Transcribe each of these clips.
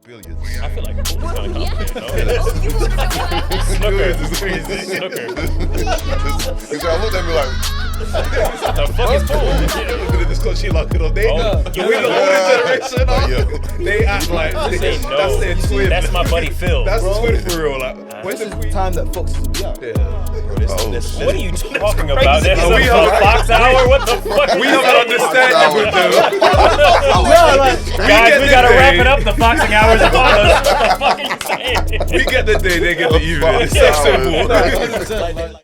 Billiards. I feel like pool is kind of complicated, though. Snooker is crazy. Snooker. Because I looked at me like, The fuck is pool? Look at this because she locked it up. They know. you We the older generation. They act like Say no. that's their twin. That's my buddy Phil. That's the twin for real. Like, when This the is the time that foxes will be out. What are you talking about? This is we a have- Fox Hour? What the fuck? we have an understanding with them. Guys, we the gotta day. wrap it up. The Foxing Hour is upon us. What the fuck are you saying? We get the day, they get the evening. It's so simple. 100%.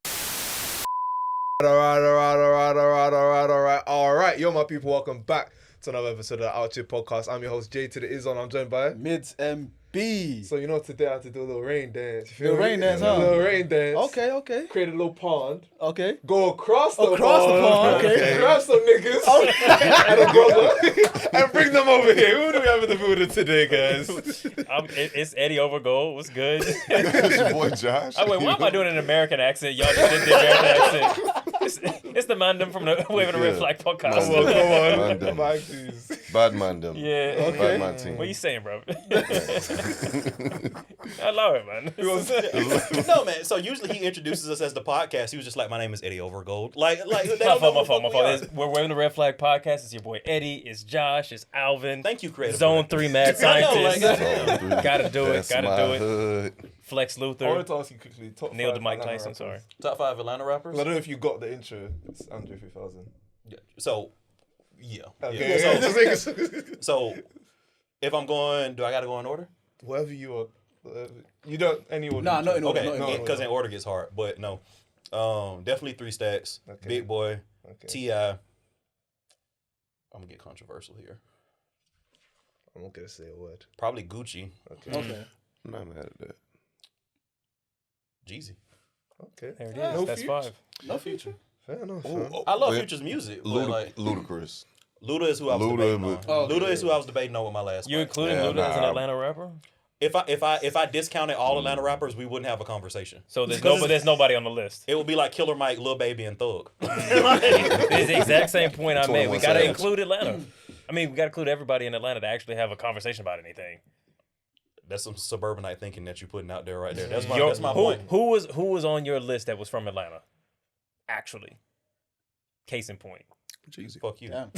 All right. Yo, my people, welcome back to another episode of the Outchea Podcast. I'm your host, Jay to the Is On. I'm joined by... Mids MB. So, you know, today I had to do a little rain dance. You feel Little me? rain dance, A huh? little rain dance. Okay. Create a little pond. Okay. Go across the Across the pond, okay. Grab some niggas and a brother and bring them over here. Who do we have in the building today, guys? It's Eddie Overgold. What's good? it's your boy Josh. Oh, wait, why am I doing an American accent? Y'all just did the American accent. It's the Mandem from the Waving the Red Flag podcast. Come on. Mandem. Mike, please. Bad man, them. Yeah. Bad man team. What you saying, bro? I love it, man. No, man. So usually he introduces us as the podcast. He was just like, "My name is Eddie Overgold." Like they My don't know fault. who the fuck we are. We're Waving the Red Flag podcast. It's your boy Eddie. It's Josh. It's Alvin. Thank you, creative. Zone 3 mad I know, scientist. like, Gotta do it. That's Gotta my do it. hood. Flex I wanted Luther. to ask you quickly. Top Nailed 5 Mike Atlanta Tyson. rappers. Sorry. Top 5 Atlanta rappers. I don't know if you got the intro. It's Andre 3000. Yeah. So, yeah. Okay. Yeah. Just make it- So, if I'm going, do I got to go in order? Whatever you are. You don't any order. Nah, not in order. Okay, not in order. because in order gets hard. But no, definitely 3 Stacks. Okay. Big Boy. Okay. T.I. I'm gonna get controversial here. I'm not gonna say a word. Probably Gucci. Okay. I'm not mad at that. Jeezy. Okay. There it is. No That's future? 5. No future. Fair enough. I love Wait, Future's music, but like Ludacris. Luda is who I was Luda, debating but- on. okay. Luda is who I was debating on with my last. You fight. including Yeah, Luda as an nah. Atlanta rapper? If I discounted all Atlanta rappers, we wouldn't have a conversation. So there's Because there's nobody on the list. It would be like Killer Mike, Lil Baby, and Thug. It's the exact same point I made. We 21 gotta Savage. include Atlanta. I mean, we gotta include everybody in Atlanta to actually have a conversation about anything. That's some suburbanite thinking that you're putting out there right there. That's my Yo, point. who was on your list that was from Atlanta? Actually, case in point. Jeezy. Fuck you. Damn.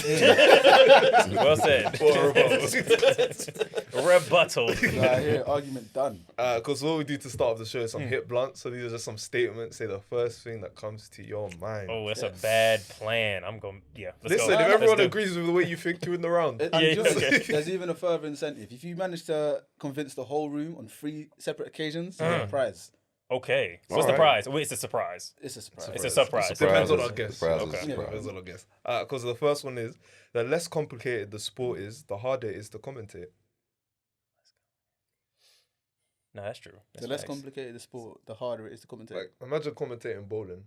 Well said. Rebuttal. I hear argument done. Because what we do to start off the show is some hit blunts. So these are just some statements. Say the first thing that comes to your mind. Oh, that's a bad plan. I'm going. Yeah. Let's Listen, go. if Let's everyone do it. agrees with the way you think, you're in the round. And Yeah, just, okay. there's even a further incentive. If you manage to convince the whole room on 3 separate occasions, you get a prize. Okay. So what's the Alright. prize? Wait, it's a surprise. It's a surprise. It's a surprise. Depends on Surprises. our guess. Surprises. Okay. Yeah. Depends on our guess. Because the first one is, the less complicated the sport is, the harder it is to commentate. No, that's true. That's The less facts. complicated the sport, the harder it is to commentate. Like, imagine commentating bowling.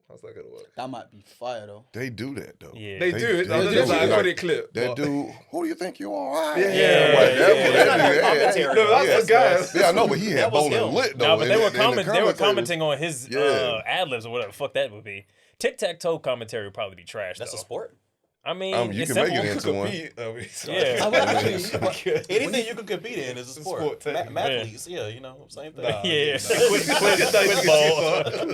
How's that going to work? That might be fire though. They do that though. Yeah. They do it. That's do just like it. a funny clip. That but- dude, who do you think you are? Yeah. Whatever. That's not their commentary. No, that's Yeah. the guy. Yeah, I know, but he had That was bowling him. lit though. No, but they were and the they were commentators- commenting on his Yeah. ad libs or whatever the fuck that would be. Tic tac toe commentary would probably be trash. That's though. a sport. I mean, You it's can make simple. it into one. Yeah. I would actually, Anything you can compete in is a sport. sport, technically. Mathletes, yeah, same thing. Yeah. Quiz ball.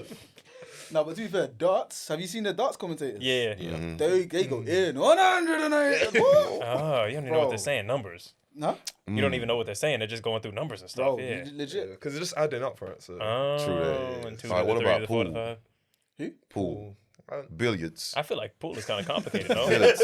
no, but to be fair, darts. Have you seen the darts commentators? Yeah. Mm-hmm. They go in 108. Woo! Oh, you don't even know what Bro. they're saying. Numbers. No, You don't even know what they're saying. They're just going through numbers and stuff. bro, Yeah. legit. Because it's just adding up for it. So. Oh, True that. and 2 All right, to what the 3 about to the 4 to pool? 5. Who? Pool. Billiards. I feel like pool is kind of complicated, though. Billiards.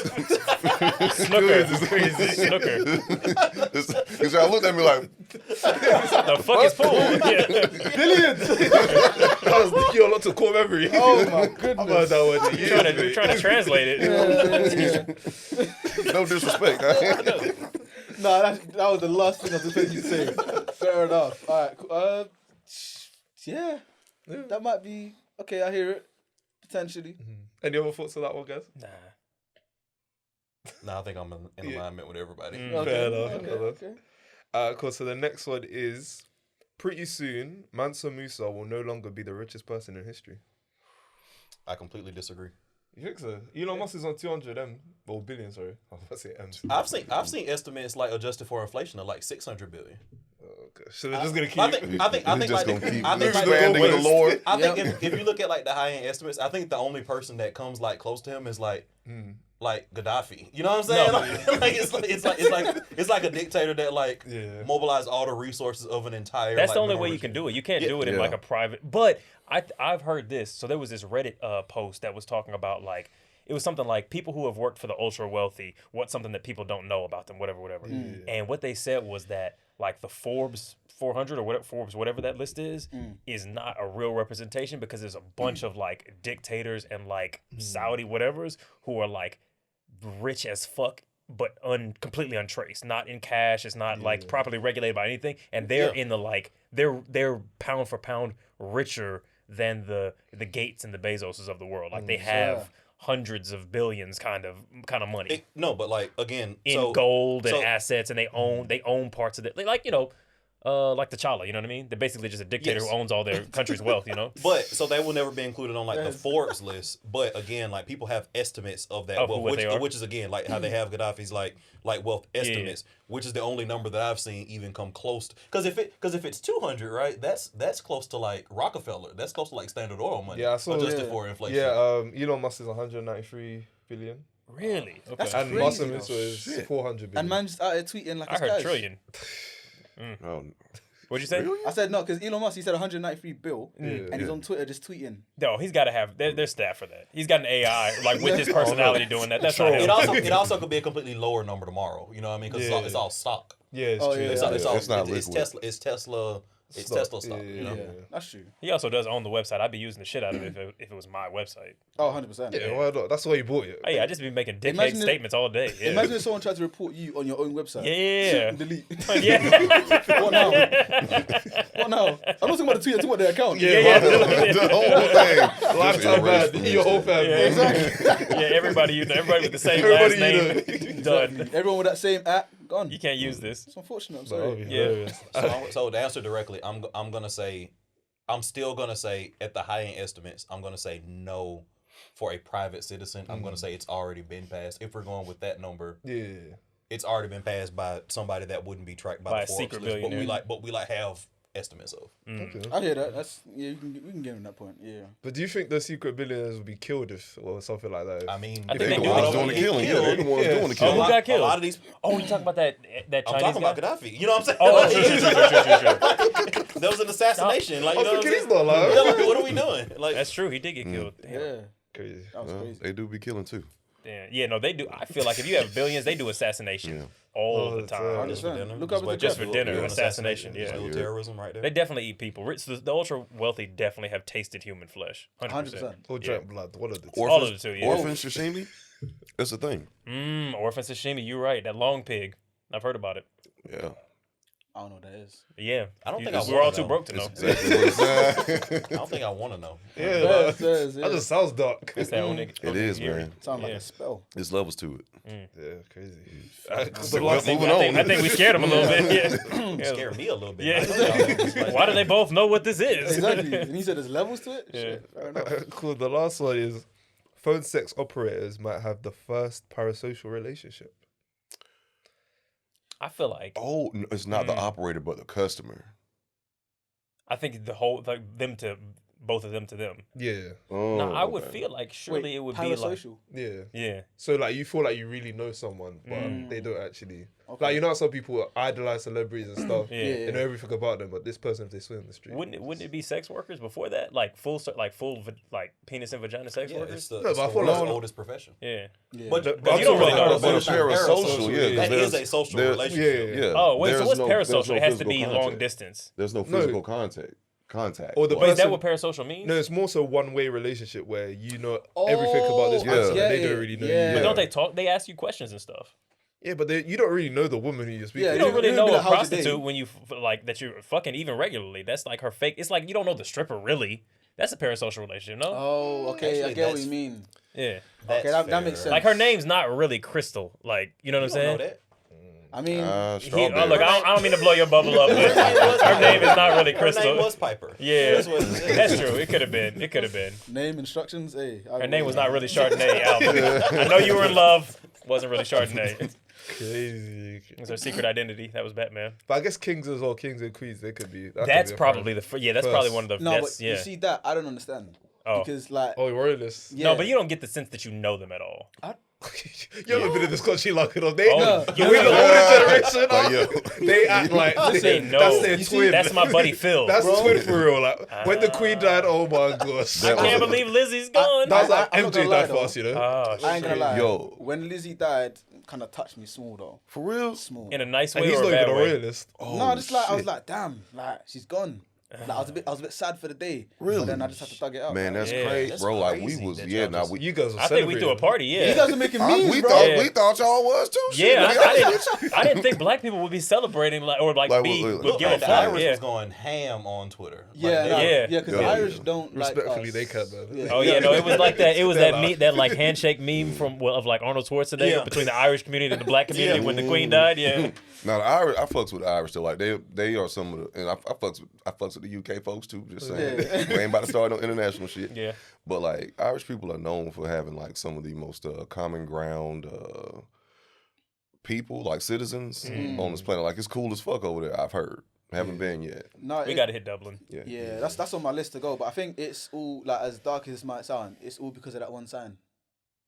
Snooker is crazy. Snooker. Because y'all looked at me like, The fuck is pool? Yeah. Billions. That was you a lot to core memory. Oh my I've heard goodness. that word in years, We're mate. trying to translate it. no disrespect. Huh? No, that was the last thing I was expecting you to say. Fair enough. All right. Yeah, that might be okay. I hear it potentially. Any other thoughts on that one, guys? Nah. No, I think I'm in alignment with everybody. Fair enough. Okay. Fair enough. Okay. Cool. So the next one is, pretty soon, Mansa Musa will no longer be the richest person in history. I completely disagree. You think so? Elon Musk is on 200 billion. Sorry, I was about to say M's. I've seen estimates like adjusted for inflation of like 600 billion. Okay. So they're just gonna keep. I think He's like just the, gonna keep I think like expanding the Lord. I think if you look at like the high end estimates, I think the only person that comes like close to him is like Gaddafi. You know what I'm saying? Like it's like a dictator that like mobilized all the resources of an entire. That's like, the only minority way you can regime. do it. You can't do it in like a private. But I've heard this. So there was this Reddit post that was talking about like it was something like people who have worked for the ultra wealthy. What's something that people don't know about them? Whatever. And what they said was that like the Forbes 400 or whatever that list is not a real representation because there's a bunch of like dictators and like Saudi whatevers who are like rich as fuck but completely untraced, not in cash. It's not like properly regulated by anything, and they're in the like they're pound for pound richer than the Gates and the Bezoses of the world. Like they have hundreds of billions kind of money. But like again, in gold and assets, and they own parts of it. Like like T'Challa, you know what I mean? They're basically just a dictator who owns all their country's wealth, you know? But so they will never be included on like the Forbes list. But again, like people have estimates of that wealth, which is again like how they have Gaddafi's like wealth estimates, which is the only number that I've seen even come close. Because if it's 200, right, that's close to like Rockefeller. That's close to like Standard Oil money. Yeah, I saw adjusted for inflation. Yeah, Elon Musk is 193 billion. Really? Okay. That's And crazy, Muslim is 400 billion. And man just out here tweeting like I heard trillion. Oh, What'd you say? really? I said no, because Elon Musk, he said 193 bill, and he's on Twitter just tweeting. No, he's got to have. There's staff for that. He's got an AI like with his personality doing that. That's not him. It also could be a completely lower number tomorrow. You know what I mean? Because it's all stock. Yeah, it's true. It's not It's liquid. Tesla. It's Tesla stock. Yeah, You know? That's true. He also does own the website. I'd be using the shit out of it if it was my website. Oh, 100%. Yeah, why not? That's why you bought it. Oh, yeah, I just be making dickhead Imagine statements all day. Yeah. Imagine if someone tried to report you on your own website. Yeah. Delete. Yeah. What now? What now? I'm not talking about the tweet, I'm talking about their account. Yeah. The whole thing. Lifetime bad. Your whole family. Yeah, exactly. Yeah, everybody with the same last name. Done. Everyone with that same app, gone. You can't use this. It's unfortunate, I'm sorry. Yeah. So to answer directly, I'm still gonna say at the high end estimates, I'm gonna say no for a private citizen. I'm gonna say it's already been passed. If we're going with that number, it's already been passed by somebody that wouldn't be tracked by the Forbes secret list. billionaire. But we have estimates of. Okay. I hear that. That's we can get him that point. Yeah. But do you think the secret billionaires would be killed or something like that? I mean, I think They they the do. ones doing the killing. Yeah, they the ones doing the Oh, who killing. got killed? A lot of these. Oh, you talking about that I'm Chinese talking guy? about Gaddafi. You know what I'm saying? Oh, true. That was an assassination. Like, you know what I'm he's saying? not alive. Yeah, like, what are we doing? Like, That's true. He did get killed. Damn. Yeah. Crazy. That was crazy. They do be killing too. Damn. Yeah, no, they do. I feel like if you have billions, they do assassination all the time. just for dinner. Look up at the Just Jeff. for dinner, Doing assassination. Yeah. Still terrorism right there. They definitely eat people. The ultra wealthy definitely have tasted human flesh. 100%. Or drank blood. One of the two. All of the two, yeah. Orphan sashimi. That's the thing. Orphan sashimi, you're right. That long pig. I've heard about it. Yeah. I don't know what that is. Yeah. I don't think I we're all wanna too know. broke to know. Exactly what it's I don't think I want to know. Yeah, Yes, that just sounds dark. That's that old nigga. It is, man. Sounds like Yeah. a spell. There's levels to it. Yeah, crazy. Moving on. I think we scared him a little bit. Yeah. Scared me a little bit. Yeah. Like, Why do they both know what this is? Exactly. And he said there's levels to it? Yeah. Shit, fair enough. Cool. The last one is phone sex operators might have the first parasocial relationship. I feel like Oh, no, it's not the operator, but the customer. I think both of them to them. Yeah. Oh, Now, I would okay. feel like surely Wait, it would be like parasocial. Yeah. So like you feel like you really know someone, but they don't actually. Like you know how some people idolize celebrities and stuff. Yeah. They know everything about them, but this person, if they swim in the street, Wouldn't it be sex workers before that? Like full penis and vagina sex yeah, workers? it's the, No, it's but I the feel world's like- oldest profession. Yeah. Yeah. But you don't really know. But a Parasocial, parasocial, yeah. 'cause That is there's- a social there's- relationship. Yeah. Yeah. Oh, wait, so There's what's no- parasocial? there's no It has to physical be contact. long distance. There's no physical contact. Or the Wait, is that person- what parasocial means? No, it's more so one-way relationship where you know everything about this Oh, person, yeah. and they don't really know Yeah. But you. don't they talk? They ask you questions and stuff. Yeah, but you don't really know the woman who you're speaking. Yeah, You to. don't really You'd know be a like, how's your day? prostitute when you that you're fucking even regularly. That's like her fake. It's like you don't know the stripper really. That's a parasocial relationship, no? Oh, okay. I Actually, get what that's- you mean. Yeah. That's Okay, that fair. makes sense. Like her name's not really Crystal. Like you know what I'm You don't saying? know that. I mean, strawberry. Look, I don't mean to blow your bubble up, but her name is not really Crystal. Her name was Piper. Yeah, that's true. It could have been. name instructions. Hey, Her name was not really Chardonnay, Alvin. I know you were in love. Wasn't really Chardonnay. Crazy. It was her secret identity. That was Batman. But I guess kings as well, kings and queens, they could be. That's probably that's probably one of the. No, but you see that I don't understand because like. Oh, royalists. Yeah. No, but you don't get the sense that you know them at all. You haven't been in this country long enough. Oh, We the older generation. Like, They act like This ain't no. that's their You twin. see, that's my buddy Phil. That's twin for real. Like when the queen died, oh my gosh. I can't believe Lizzie's gone. That was like I'm not MJ gonna lie, died though. fast, you know. Oh, I ain't gonna shit. lie. Yo. When Lizzie died, kind of touched me small though. For real? Small. In a nice And way he's or not a bad even a way? royalist. Oh, No, just like I was shit. like, damn, like she's gone. Like, I was a bit sad for the day. Really? But then I just had to thug it out. Man, that's Yeah, crazy, that's bro. Like crazy we was, that yeah. y'all Nah, just- we You guys were I think we threw a celebrating. party. Yeah. you guys are making memes, we bro. thought Yeah. we thought y'all was too. Shit. Yeah, Nigga, I didn't think black people would be celebrating would Like, be look, would give a Like, the fuck. Irish Yeah. was going ham on Twitter. Yeah, Like, nah, they- Yeah. yeah, because the Yeah. Irish don't Respectfully, like us. they can, man. Yeah. Oh yeah, no, it was like that. It was They're that handshake meme of like Arnold Schwarzenegger Yeah. between the Irish community and the black community Yeah. when the Queen died. Yeah, Now the Irish, I fucks with the Irish too. Like they are some of the, and I fucks with the UK folks too. Just saying, Yeah. we ain't about to start no international shit. yeah. But like Irish people are known for having like some of the most common ground people, like citizens on this planet. Like it's cool as fuck over there. I've heard. Haven't been yet. No, We got to hit Dublin. Yeah, that's on my list to go. But I think it's all like as dark as this might sound, it's all because of that one sign.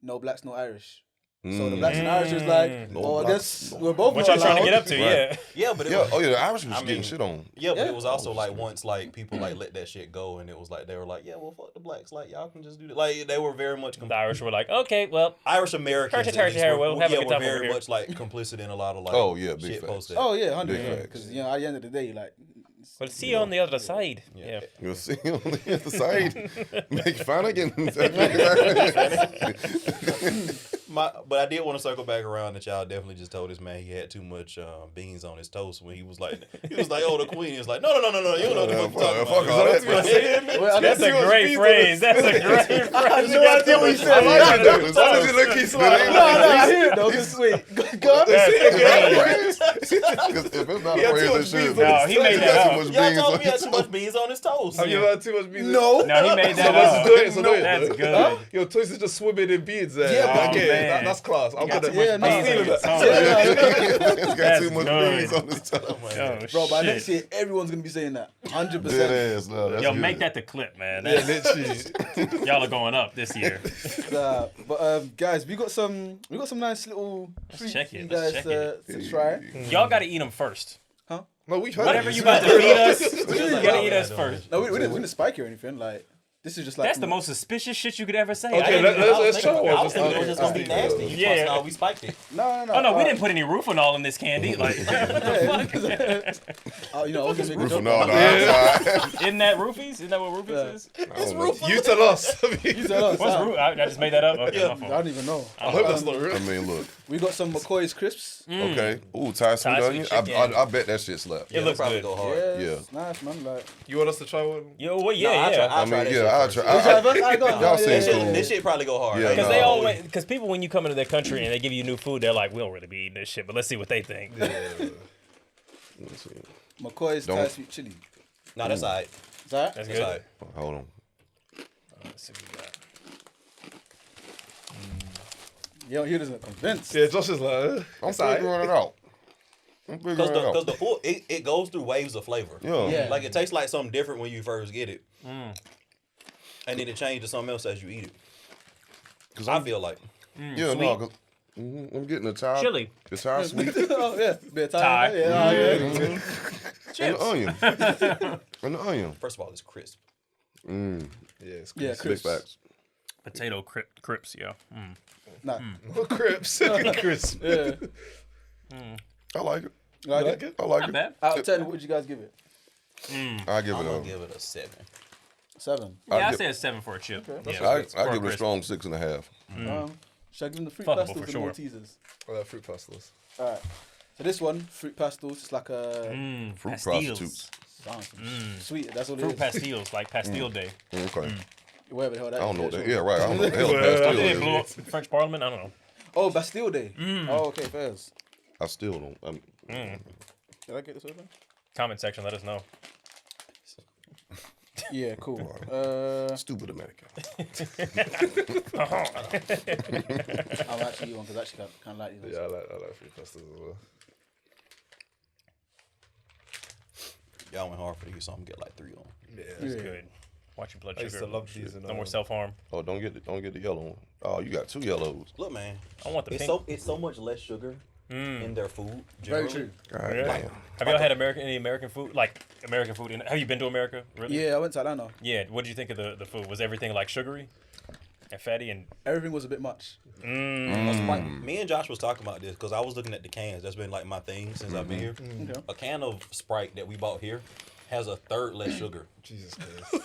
No blacks, no Irish. So the blacks and Irish was like, No oh, I blacks, guess no- we're both What not y'all trying to allowed. get up to? Right. Yeah. Yeah, but it Yeah. was, Oh yeah, the Irish was I getting mean, shit on. yeah, but Yeah. it was also like once like people like let that shit go, and it was like they were like, yeah, well, fuck the blacks, like y'all can just do that. Like they were very much The Irish were like, okay, well, Irish Americans. Turkey, at least, Harry, were- we'll have a yeah, good were time over very here. much like complicit in a lot of like Oh, yeah, big shit facts. posted. Oh yeah, Big 100%. facts. Because at the end of the day, like, well, see you on the other side. Yeah. You'll see on the other side. Make fun again. But I did want to circle back around that y'all definitely just told this man he had too much beans on his toast when he was like, oh, the queen. He was like, no, you don't know what the fuck you're Fuck talking all about. that. That's a great phrase. That's a great phrase. I had no idea what he said. I like it. Honestly, look, he's like, No, I hear it though. Just wait. Go on. Because if it's not a Yeah, phrase, too it much should. beans on No, he made that up. Y'all told me he had too much beans on his toast. have you ever had too much beans? No. No, he made that That's up. good. It's annoying. That's though. good. Your toast is just swimming in beans. Yeah, but- okay, man. that's class. I'm got gonna. too much Yeah, no, beans I on feel his that. toast. It's got That's too much good. beans on his tongue. Oh, Bro, by shit. next year, everyone's gonna be saying that. 100%. Dead ass, no, that's Yo, good. make that the clip, man. Yeah, That's, literally. y'all are going up this year. But guys, we got some nice little treats check for it, you let's guys check it. to try. Y'all got to eat them first. No, we've heard Whatever it. you about to feed us, you got to eat us first. No, we didn't spike you or anything. Like, this is just like That's the most suspicious shit you could ever say. Okay, I didn't even- let's try one. I was thinking it was just gonna be nasty. Yeah. No, we spiked it. No. Oh no, we didn't put any roofanol in this candy. Like, what the Oh, you know, I was gonna make a Roof joke. and all that. fuck? Isn't that roofies? Isn't that what roofies is? You tell us. You tell us. What's roof? I just made that up. Okay, my I fault. don't even know. I hope that's not real. I mean, look. We got some McCoy's crisps. Okay. Ooh, Thai sweet Thai onion. sweet chicken. I bet that shit slapped. It looks probably good. go hard. Yeah, it's nice, man. Like, You want us to try one? Yo, well, No, yeah, yeah. I'll try that shit I'll first. try. Y'all seem This shit- cool. This shit probably go hard. Yeah, Because no. they always, because people when you come into their country and they give you new food, they're like, we don't really be eating this shit, but let's see what they think. Let's see. McCoy's Don't- Thai sweet chili. Nah, that's alright. Is that? That's That's good. alright. Hold on. Let's see what we got. Yo, he doesn't convince. Yeah, Josh is like, I'm it's alright. figuring it out. I'm figuring it Because out. the food, it goes through waves of flavor. Yeah. Like it tastes like something different when you first get it. And then it changes to something else as you eat it. Cause I feel like. yeah, no, cause I'm getting the Thai. Chili. The Thai sweet Oh yeah, bit of Thai. Thai. Yeah, and Chips. the onion. And the onion. First of all, it's crisp. Yeah, it's yeah. Big Crisps. facts. Potato crips, yeah. Nah. Crips. Crisp. Yeah. I like it. Like Like it? it? I like Not it. bad. Out of 10, what would you guys give it? I give I'm it gonna a. give it a 7. 7. Yeah, I give- say a 7 for a chip. Okay. Yeah. I For give it a crisp. strong 6.5. Should I give them the fruit Fuckable pastels for and sure. Maltesers? Fruit pastels. Alright. So this one, fruit pastels, it's like a Fruit Pastilles. prostitutes. sounds sweet. That's what it Fruit is. pastilles, like Pastille Day. Okay. Whatever the hell that I don't know is. what that. Yeah, right. I don't know what the hell Well, Bastille Did it is. blow up the French Parliament? I don't know. Oh, Bastille Day. Oh, okay, fairs. I still don't. Did I get this open? Comment section, let us know. Yeah, cool. Stupid American. I'll actually eat one because I actually kind of like these. Yeah, I like fruit pastas as well. Y'all went hard for these, so I'm gonna get like 3 on. Yeah, That's good. Watch your blood I sugar. used to love these. No more self-harm. Oh, don't get the yellow one. Oh, you got 2 yellows. Look, man, I want the it's pink. so much less sugar in their food. Very Generally. true. God Yeah. damn. Have y'all had any American food? Like American food? Have you been to America? Really? Yeah, I went to Atlanta. Yeah. What did you think of the food? Was everything like sugary and fatty and? Everything was a bit much. Me and Josh was talking about this because I was looking at the cans. That's been like my thing since I've been here. Okay. A can of Sprite that we bought here has a third less sugar. Jesus Christ.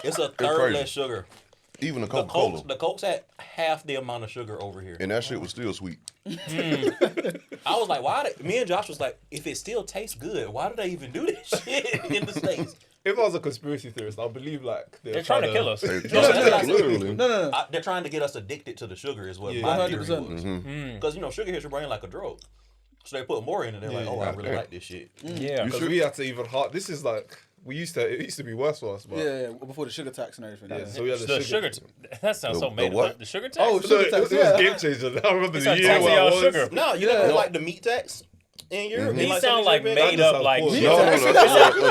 It's a third crazy. less sugar. Even the The Coca-Cola. Coke's had half the amount of sugar over here. And that shit was still sweet. I was like, me and Josh was like, if it still tastes good, why do they even do this shit in the States? If I was a conspiracy theorist, I believe like They're trying to kill us. Hey, that's literally. No. They're trying to get us addicted to the sugar is what Yeah. my theory 100%. was. Because, sugar hits your brain like a drug. So they put more in it. They're like, oh, I really like this shit. Yeah. You Because we had to even this is like it used to be worse for us, but Yeah, before the sugar tax and everything. yeah, Yeah. so we had The sugar. That sounds so The made what? up. The sugar tax. Oh, So sugar it tax. was a Yeah. game changer. I remember It's the like year taxing where y'all I was. sugar. No, you never like the meat tax in Europe? These Like sound some like shit, made just up. sound Like cool. meat No, tax. no, It no,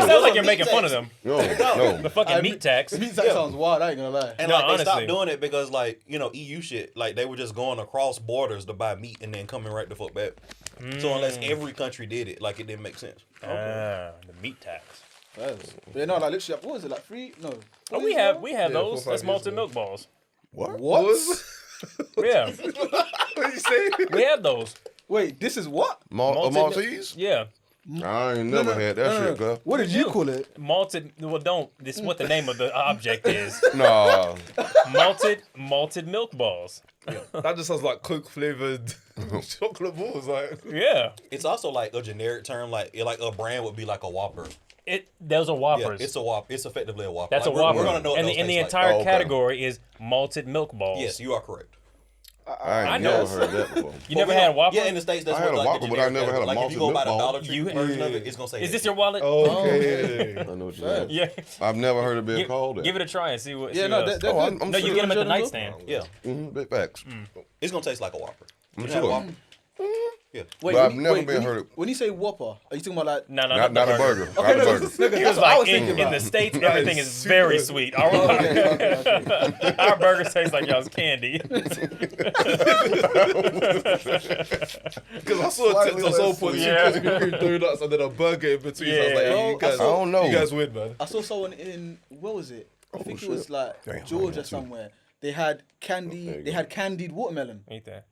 sounds like you're Meat making fun tax. of them. no. The fucking meat tax. Meat tax sounds wild. I ain't gonna lie. And No, like they honestly. stopped doing it because like, EU shit, like they were just going across borders to buy meat and then coming right the fuck back. So unless every country did it, like it didn't make sense. The meat tax. But yeah, no, like literally, what was it, like 3? No. Oh, 4 we years have ago? those. 4 or 5 That's years malted ago. milk balls. What? What? Yeah, What did you say? we have those. Wait, this is what? Maltese? Yeah, I ain't never had that shit, girl. What did you call it? malted. Well, don't. This is what the name of the object is. Nah. Malted milk balls. That just sounds like Coke flavored chocolate balls. Like Yeah, It's also like a generic term, like a brand would be like a Whopper. those are Yeah, Whoppers. it's a Whopper. It's effectively a Whopper. That's Like, a Whopper. We're gonna know what and those the taste entire Oh, okay. category is malted milk balls. Yes, you are correct. I ain't know. never heard that before. You never had a Whopper? Yeah, in the States, that's I had what a like Whopper, the but I generic never had a like if you go malted by the milk ball. Dollar Tree version of it, it's gonna say Is that this shit. your wallet? okay. I know what you mean. Yeah. I've never heard it being called that. Give it a try and see what. Yeah, see no, what else. they're Oh, good. I'm No, you sure. get them at the Jordan nightstand. Yeah, Big facts. it's gonna taste like a Whopper. I'm You had a sure. Whopper? Yeah. Wait, But I've never been heard it. When you say Whopper, are you talking about like... No, Not a burger. Not a no, burger. He was I like, was in thinking the about. States, everything is super very good. sweet. Our burgers taste like y'all's candy. Because I saw Slightly TikTok someone less put sweet. two Krispy Kreme donuts and then a burger in between. So I was like, Yeah. hey, you guys, I don't know. You guys win, man. I saw someone in... Where was it? I think it was shit. like Damn, Georgia I too. somewhere. They had candy... There you They go. had candied watermelon. Ain't that?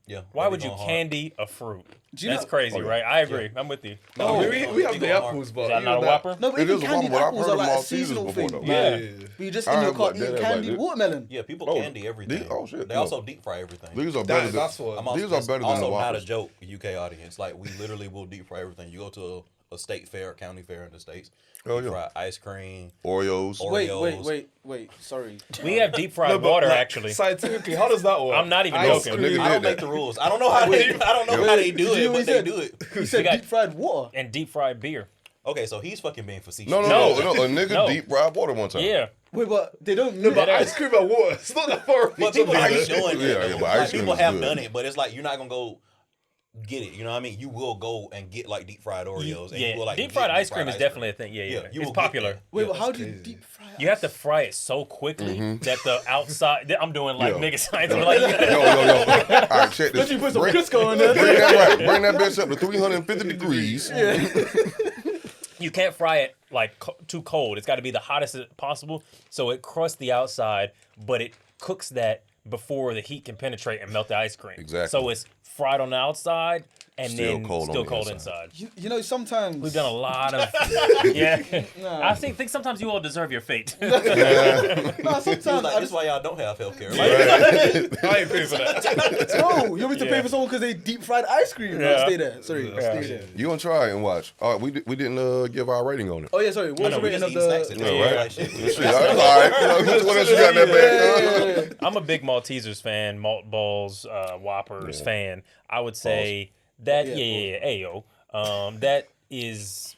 Yeah. Why they would be you going hard. candy a fruit? Do you That's know- crazy, right? I agree. I'm with you. No, we they have go the hard. apples, but Is that even not a Whopper? No, but It even is a candied Whopper, but I've apples heard are of like a Maltesers seasonal before, thing. though. Yeah. But you just I in your heard car about that, eating like candied this. watermelon. Yeah, people Oh, candy everything. oh, shit, They no. also deep fry everything. These are better that's than. what. I'm also, These are better than also the not a Whoppers. joke, UK audience. Like we literally will deep fry everything. You go to a state fair, a county fair in the States. Oh, deep yeah. fry ice cream. Oreos. Wait. Sorry. We have deep fried No, but, water, like, actually. Scientifically, how does that work? I'm not even Ice joking. cream. Nigga I don't did make that. the rules. I don't know how they. I don't know how they do Did you it, hear what but he they said? do it. He said got- deep fried water. And deep fried beer. Okay, so he's fucking being facetious. No. A nigga No. deep fried water one time. Yeah. Wait, but they don't... No, but That ice cream and water. It's not that far. But people are ice- doing yeah, it. yeah, though. but Like, ice cream people is have good. done it, but it's like you're not gonna go get it. You know what I mean? You will go and get like deep fried Oreos. And you Yeah. will, like, Deep get fried ice deep-fried cream is definitely a thing. Yeah. Yeah, you It's will get popular. that. Wait, Yeah, but how that's do you crazy. deep fry You have to fry it so quickly that the outside. I'm doing like Yeah. nigga science. I'm like, Yo. All right, check this. You put some Bring Crisco in there. Bring that bitch up to 350 degrees. you can't fry it like too cold. It's got to be the hottest as possible, so it crusts the outside, but it cooks that before the heat can penetrate and melt the ice cream. Exactly. So it's fried on the outside, and Still then cold on still the cold inside. inside. You know, sometimes We've done a lot of yeah. Nah. I think sometimes you all deserve your fate. No, He was sometimes like, I this is why y'all don't have healthcare. Like, I ain't paying for that. no, you want me to Yeah. pay for someone because they deep fried ice cream? No, Yeah. stay there. Sorry, stay there. You gonna try and watch? All right, we didn't give our rating on it. Oh yeah, sorry. What was know, the we rating just of eat snacks the? and Yeah, just right. like shit. Shit, all right. What else you got in that bag? I'm a big Maltesers fan, malt balls, Whoppers fan. I would say that ayo. That is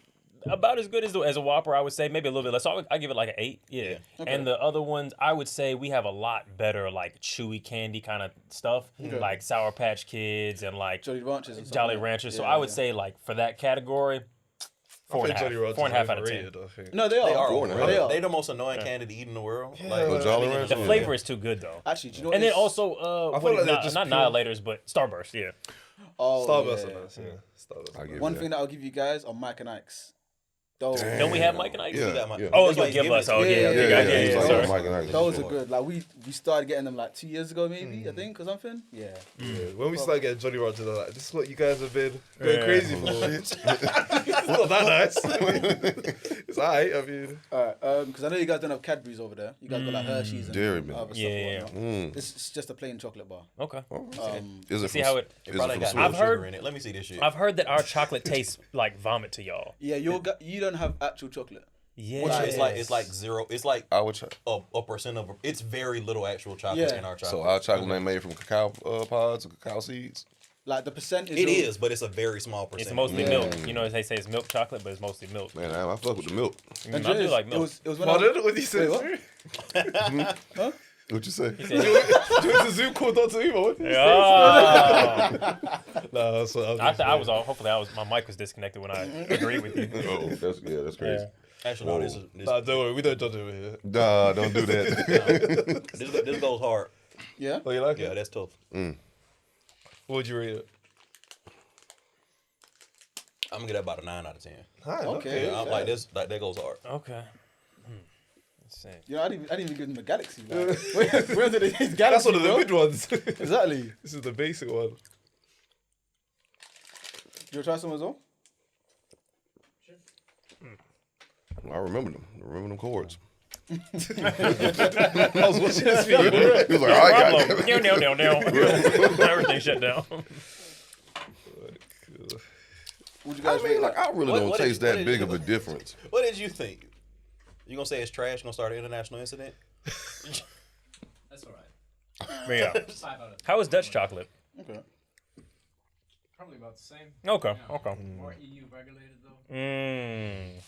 about as good as a Whopper. I would say maybe a little bit less. So I give it like an 8. Yeah. Okay. And the other ones, I would say we have a lot better like chewy candy kind of stuff, like Sour Patch Kids and like Jolly Ranchers and stuff Jolly like that. Ranchers. So Yeah, I would yeah. say like for that category, I think Jolly Ranchers 4.5 out of 10. overrated, I think. No, they are. They are Four and a half. overrated. They They are. the most annoying candy to eat in the world. Oh, Jolly Ranchers? The Yeah. flavor is too good though. Actually, do you know? And then it's- also, I feel like they're not just Annihilators, but Starburst. Yeah. Starburst yeah. are nice, yeah. Starburst. I give One you thing that I'll give you guys are Mike and Ike's. Those, Don't we have Mike and Ike? Yeah. You got my- Yeah. Oh, That's why you he's give giving us. it to Oh, you. yeah. Yeah, okay, yeah, yeah, he's yeah, like, sorry. oh, Mike and Ike. those are good. Like we started getting them like 2 years ago, maybe I think, or something. Yeah. Yeah, when we started getting Jolly Ranchers, I was like, this is what you guys have been going crazy for. It's not that nice. It's alright, I mean. Alright, because I know you guys don't have Cadbury's over there. You guys got like Hershey's and Dairy Milk. other stuff. Yeah, and yeah, whatnot. It's just a plain chocolate bar. Okay. Is it See from, how it- It is probably it got from no I've Swiss? heard- sugar in it. Let me see this shit. I've heard that our chocolate tastes like vomit to y'all. Yeah, you don't have actual chocolate. Yeah. It's like zero. It's like I would try. a percent of. It's very little actual chocolate Yeah. in our chocolate. So our chocolate ain't made from cacao pods or cacao seeds. Like the percentage. It is, but it's a very small percent. It's mostly milk. You know, they say it's milk chocolate, but it's mostly milk. Man, I fuck with the milk. I do like milk. It was when Pardon? What did you say? Wait, what? Huh? What you say? Do you want to Zoom call Dr. Emo? What did you say? Oh. Nah, that's what I was all. Hopefully, my mic was disconnected when I agreed with you. Oh, that's crazy. Yeah. Actually, no. This Nah, don't worry, we don't judge over here. Nah, don't do that. this goes hard. Yeah. Oh, you like Yeah, it? that's tough. What would you rate it? I'm gonna get that about a 9 out of 10. Hi, Okay. Yeah, I'm like this. Like that goes hard. Okay. Let's see. You know, I didn't even give them a galaxy. Like, where's the galaxy? That's one of the bro? good ones. Exactly. This is the basic one. You want to try some as well? I remember them. I remember them chords. I was watching this video. He was like, all right, Problem. goddamn it. No. Everything shut down. Would you I guys mean, rate like, I really What- don't what taste did- what that did big you- of a difference. What did you think? You gonna say it's trash? Gonna start an international incident? That's all right. Yeah. 5 out of How is Dutch chocolate? Okay. probably about the same. Okay. Yeah. Okay. More EU regulated though.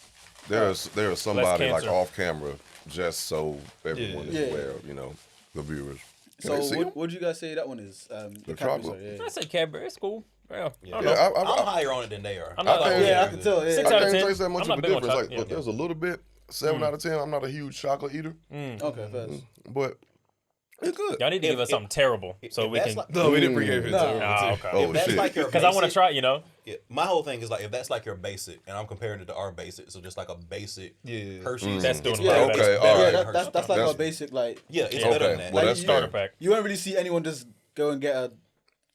There's somebody like cancer. off camera just so everyone Yeah. is aware of, the viewers. Can So they see what 'em? would you guys say that one is? The Cadbury, chocolate. sorry, yeah. I say Cadbury. It's cool. Yeah. I don't Yeah, know. I'm higher on it than they are. I'm not I like, think- Yeah, I can tell. Yeah. 6 I out of can't 10. taste that much I'm of not a big on difference. Like, chocolate. Yeah. there's a little bit. 7 out of 10. I'm not a huge chocolate eater, Okay, first. but it's good. Y'all need to give us something terrible so if we that's can. like- No, we didn't bring anything No. to it. Ah, okay. Oh, if that's shit. like your Because I want to basic- try, you know. Yeah, my whole thing is like if that's like your basic, and I'm comparing it to our basic, so just like a basic Yeah. Hershey's. That's doing it's a lot better- better. Okay, it's all better right. than Yeah, that's Hershey's. like That's- our basic like. Yeah, it's Yeah. better Okay, than that. well, Like, that's you- fair. Starter pack. You won't really see anyone just go and get a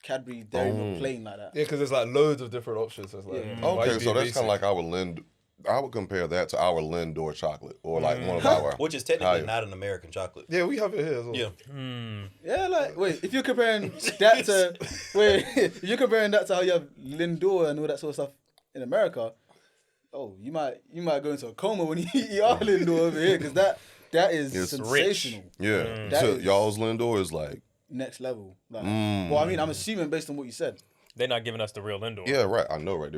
Cadbury Dairy Milk plain like that. Yeah, because there's like loads of different options. So it's like, why you Okay, being so that's basic? kind of like our I would compare that to our Lindor chocolate or like one of our. Which is technically higher. not an American chocolate. Yeah, we have it here as well. Yeah. Yeah, like wait, if you're comparing that to if you're comparing that to how you have Lindor and all that sort of stuff in America, oh, you might go into a coma when you eat our Lindor over here because that is It's sensational, Yeah, That so is- y'all's Lindor is like, next level. Like, well, I mean, I'm assuming based on what you said. They're not giving us the real Lindor. yeah, right. I know, right?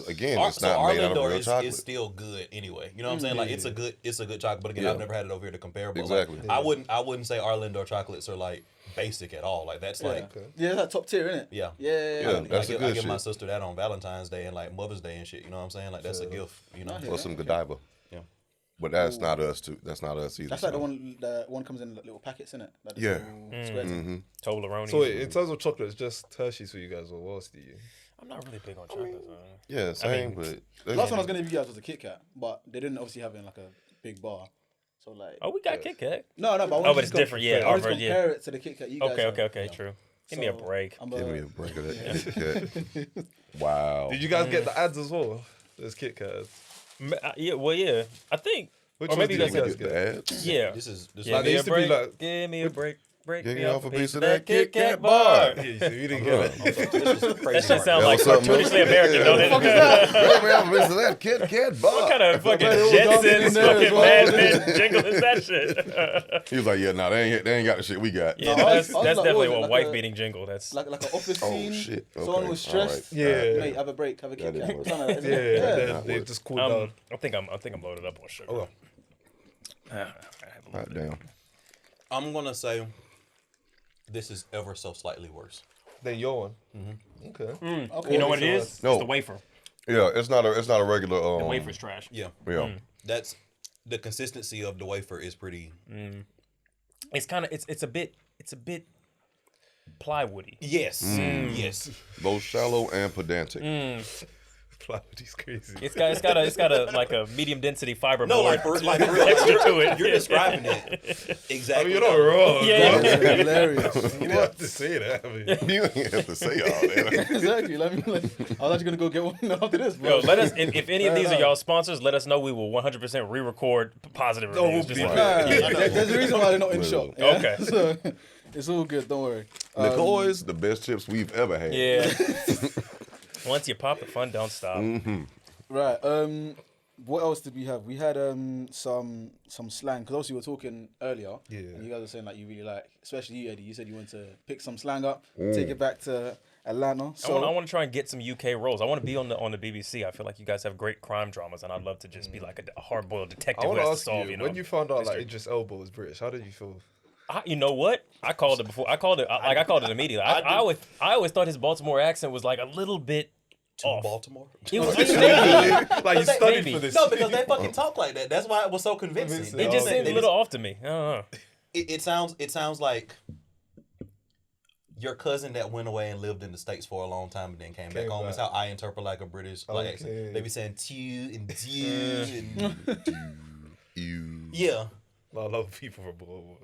Again, Our, it's so not our made out of Lindor real chocolate. is still good anyway. You know what I'm saying? Like it's a good chocolate, but again, Yeah. I've never had it over here to compare. But Exactly. like, I wouldn't say our Lindor chocolates are like basic at all. Like that's like Yeah, it's like top tier, isn't it? yeah. Yeah, that's I a give, I good give my shit. sister that on Valentine's Day and like Mother's Day and shit. You know what I'm saying? Like that's a gift. You know. Or some Godiva. Yeah. But that's not us too. That's not us either. That's like so. the one comes in like little packets, isn't it? Like the Yeah. little squares. Toblerone. So wait, in terms of chocolate, it's just Hershey's for you guys, or what else do you? I'm not really big on chocolate. Yeah, same. But The last one I was gonna give you guys was a Kit Kat, but they didn't obviously have it in like a big bar. So like, Oh, we got Kit Kat. no, but I Oh, want but it's different. Yeah, I want to our version, yeah. compare it to the Kit Kat you guys. Okay, have. okay, okay. True. Give me a So, break. I'm give me a break of that Kit Kat. Wow. Did you guys get the ads as well? Those Kit Kats. Yeah. I think. Which Or maybe ones you did guys you guys The get? ads? Yeah. This is Give Like, me they a used to be break. like- Give me a break. Break Give me me off a piece of that Kit Kat Kat bar. Yeah, so you didn't get it. this is crazy. That shit sounds like That was something cartoonishly else. American, don't it? Bring me off a piece of that Kit Kat bar. What kind of fucking Everybody was jumping in Jetsons, there as fucking well. Mad Men jingle is that shit? He was like, yeah, nah, they ain't got the shit we got. Yeah, No, I was that's like, definitely what was it, a like white a- beating jingle. That's Like an office Oh, scene. shit. Someone Okay, was stressed. all right. Yeah. Mate, have a break. Have a Kit That Kat. didn't work. Something like that, Yeah, isn't it? then Not they work. just cooled down. I think I'm loaded up on sugar. Oh, God damn. I'm gonna say this is ever so slightly worse. then your one. Okay. Okay. You know what it is? No. It's the wafer. Yeah, it's not a regular. The wafer's trash. Yeah, Yeah. that's the consistency of the wafer is pretty. It's kind of it's a bit plywoody. Yes, yes. Both shallow and pedantic. Plywood's crazy. It's got a like a medium density fiber No, board like for real, texture to it. You're describing it I exactly. mean, you're not wrong. Yeah. That's hilarious. You didn't have to say that. I mean, You ain't have to say all that. Exactly. I was actually gonna go get one after this, bro. Yo, let us if any of these are y'all sponsors, let us know. We will 100% re-record positive No, reviews. we'll Just be like- Nah, there's a reason why they're not in shop. Yeah? Okay. So it's all good. Don't worry. Nicole's the best chips we've ever had. Yeah. Once you pop, the fun don't stop. Right. What else did we have? We had some slang, because obviously we were talking earlier. Yeah. And you guys were saying like you really like, especially you, Eddie. You said you wanted to pick some slang up, take it back to Atlanta. So I want to try and get some UK roles. I want to be on the BBC. I feel like you guys have great crime dramas, and I'd love to just be like a hard-boiled detective I who want to has ask to solve. you, You know, when you found out like mystery. Idris Elba was British, how did you feel? You know what? I called it before. I called it immediately. I always thought his Baltimore accent was like a little bit off. Baltimore. It was Like you maybe. studied maybe. for this. No, because they fucking talk like that. That's why it was so convincing. Convincing. It just Okay. seemed a little off to me. I don't know. It sounds like your cousin that went away and lived in the States for a long time and then came back home. back. That's how I interpret like a British like Okay. accent. They be saying "tu" and "du" and You. yeah. I love people from Baltimore.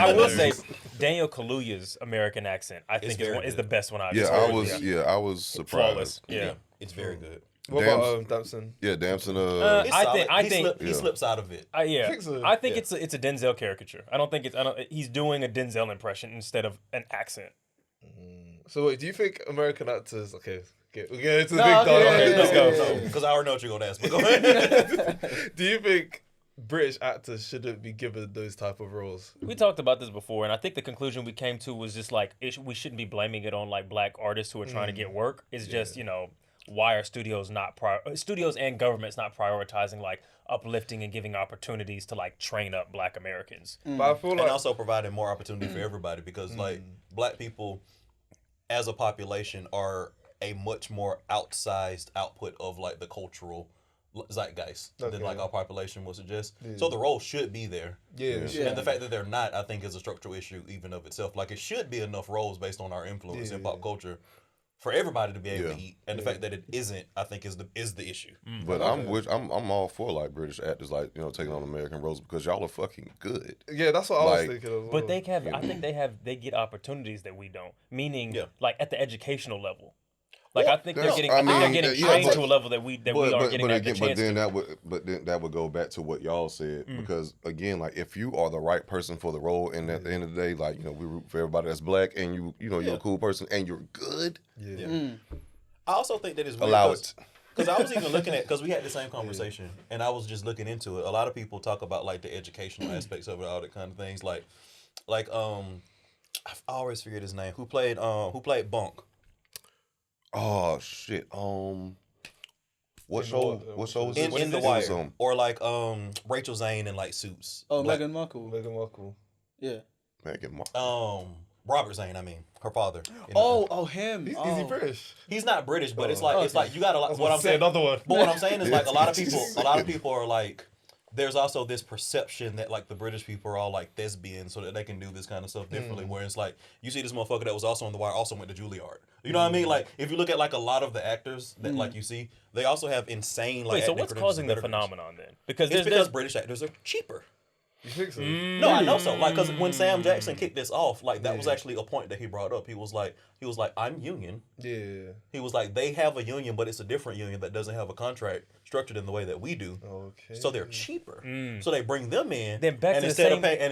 I will say Daniel Kaluuya's American accent, I think, very is the good. best one I've Yeah, heard. I was surprised. Flawless. Yeah. It's very good. What Damn. about Damson? Yeah, Damson. It's I solid. think he slips out of it. yeah. think so? I think Yeah. it's a Denzel caricature. I don't think he's doing a Denzel impression instead of an accent. So wait, do you think American actors? Okay, we'll get into the No, big okay, dog. yeah, Let's yeah, go. yeah. Because I already know what you're gonna ask. But go ahead. Do you think British actors shouldn't be given those type of roles? We talked about this before, and I think the conclusion we came to was just like we shouldn't be blaming it on like black artists who are trying to get work. It's just why are studios studios and governments not prioritizing like uplifting and giving opportunities to like train up Black Americans? But I feel And like also providing more opportunity for everybody because like black people as a population are a much more outsized output of like the cultural zeitgeist than like our population would suggest. So the role should be there. yeah. And the fact that they're not, I think, is a structural issue even of itself. Like it should be enough roles based on our influence in pop culture for everybody to be able to eat. And the fact that it isn't, I think, is the issue. But I'm all for like British actors like taking on American roles because y'all are fucking good. Yeah, that's what I was Like- thinking as well. But I think they get opportunities that we don't. Meaning, like at the educational level. Like I think they're That's- getting, I I think they're mean, getting yeah, trained but- to a level that we aren't getting the chance but then to. that would go back to what y'all said because again, like if you are the right person for the role, and at the end of the day, like we root for everybody that's black, and you're a cool person, and you're good. I also think that it's weird Allow it. Because I was even looking at, because we had the same conversation, and I was just looking into it. A lot of people talk about like the educational aspects of it, all that kind of things. Like I always forget his name. Who played Bunk? Oh shit. What show was it? In The It was, Wire, or like Rachel Zane in like Suits. Oh, Like, Meghan Markle. Meghan Markle. Yeah. Meghan Markle. Robert Zane, I mean, her father. Him. Is he British? He's not British, but it's like you gotta like What I'm saying, another one. But what I'm saying is like a lot of people are like, there's also this perception that like the British people are all like thespians so that they can do this kind of stuff differently. Where it's like you see this motherfucker that was also on The Wire also went to Juilliard. You know what I mean? Like if you look at like a lot of the actors that like you see, they also have insane like. Wait, so acting what's credentials causing and the better credentials. phenomenon then? Because It's there's because British actors are cheaper. You think so? No, I know so. Like, because when Sam Jackson kicked this off, like that was actually a point that he brought up. He was like, I'm union. Yeah. He was like, they have a union, but it's a different union that doesn't have a contract structured in the way that we do. Okay. So they're cheaper. So they bring them in. Then back and to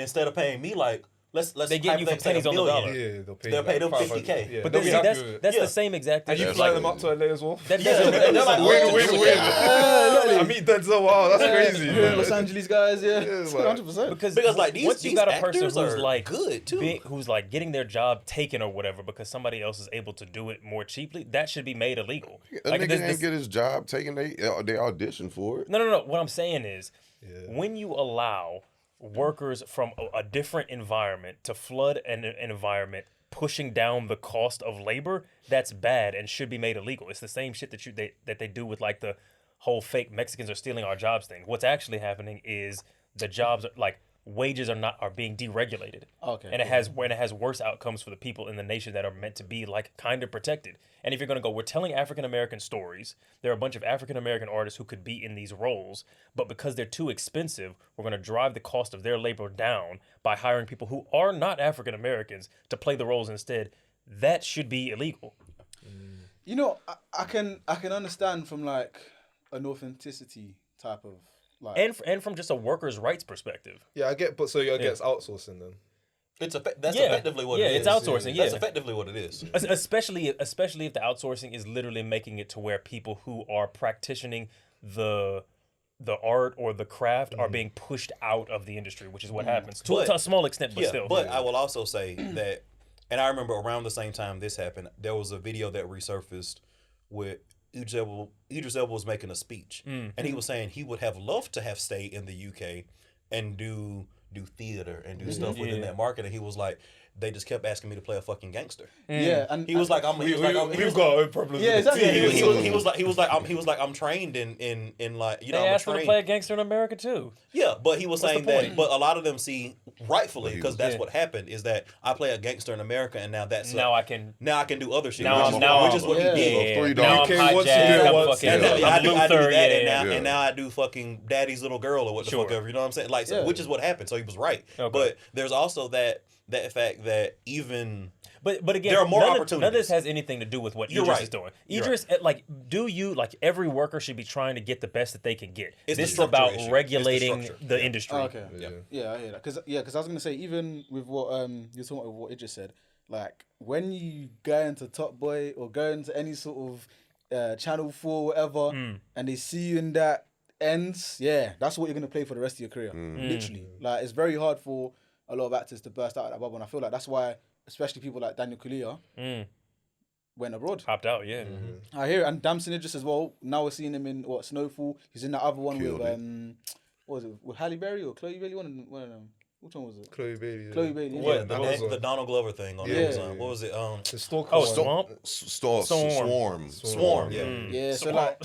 instead of paying me like, let's they get you for hypothetically pennies on the $1 dollar. Yeah, they'll pay them like $50K. Yeah, But they'll then be see, happy with it. that's the same exact thing. And you fly them up to LA as well? That Yeah, doesn't- they're like, Win. I meet Denzel. Wow, that's crazy. Yeah, Los Angeles guys, yeah, it's like- 100%. Because like once you got a person actors who's are like good too. who's like getting their job taken or whatever because somebody else is able to do it more cheaply, that should be made illegal. A Like, nigga this- ain't this- get his job taken. They auditioned for it. No. What I'm saying is, when you allow workers from a different environment to flood an environment, pushing down the cost of labor, that's bad and should be made illegal. It's the same shit that they do with like the whole fake Mexicans are stealing our jobs thing. What's actually happening is the jobs like wages are being deregulated. Okay. And it has worse outcomes for the people in the nation that are meant to be like kind of protected. And if you're gonna go, we're telling African American stories. There are a bunch of African American artists who could be in these roles, but because they're too expensive, we're gonna drive the cost of their labor down by hiring people who are not African Americans to play the roles instead. That should be illegal. You know, I can understand from like an authenticity type of like. And from just a workers' rights perspective. Yeah, I get, but so you're against outsourcing then? That's Yeah. effectively what it is. It's outsourcing. That's Yeah, effectively what it is. especially if the outsourcing is literally making it to where people who are practicing the art or the craft are being pushed out of the industry, which is what happens to a small extent, but still. But I will also say that, and I remember around the same time this happened, there was a video that resurfaced with Idris Elba was making a speech, and he was saying he would have loved to have stayed in the UK and do theater and do stuff within that market, and he was like, they just kept asking me to play a fucking gangster. Yeah, and He was like, We've got our own problems. Yeah, with it. exactly. he was like, I'm trained in like, you know, They I'm asked him to trained. play a gangster in America too. Yeah, but he was saying the that, point? but a lot of them see rightfully because that's Yeah. what happened is that I play a gangster in America, and now that's Now I can. now I can do other shit. Now which I'm is now which is what yeah. he did. Yeah, Three now I'm dollars. Okay, once you hijacked. do it I'm once, fucking. And yeah. I do Luther, that, yeah. and now I do fucking daddy's little girl or what the Sure. fuck ever. You know what I'm saying? Like, so, Yeah. which is what happened. So he was right. Okay. But there's also that fact that even But again, There are more none of opportunities. this has anything to do with what You're Idris right. is doing. You're Idris, every worker should be trying to get the best that they can get. It's This the is about structure issue. regulating It's the structure. the Yeah. industry. Oh, okay. Yeah, I hear that. Because I was gonna say, even with what you're talking about, what Idris said, like when you go into Top Boy or go into any sort of Channel 4, whatever, and they see you in that ends, that's what you're gonna play for the rest of your career. Literally, like it's very hard for a lot of actors to burst out of that bubble, and I feel like that's why, especially people like Daniel Kaluuya, went abroad. Hopped out, yeah. I hear it, and Damson Idris as well. Now we're seeing him in Snowfall. He's in that other one Killed with it. what was it, with Halle Berry or Chloe Bailey? One of them. Which one was it? Chloe Bailey. Chloe Bailey. what Yeah. that was the Donald Glover thing on Yeah. Amazon. What was it? The Stalker. Oh, one. Swamp? Swarm. Swarm. Yeah. Yeah, so like,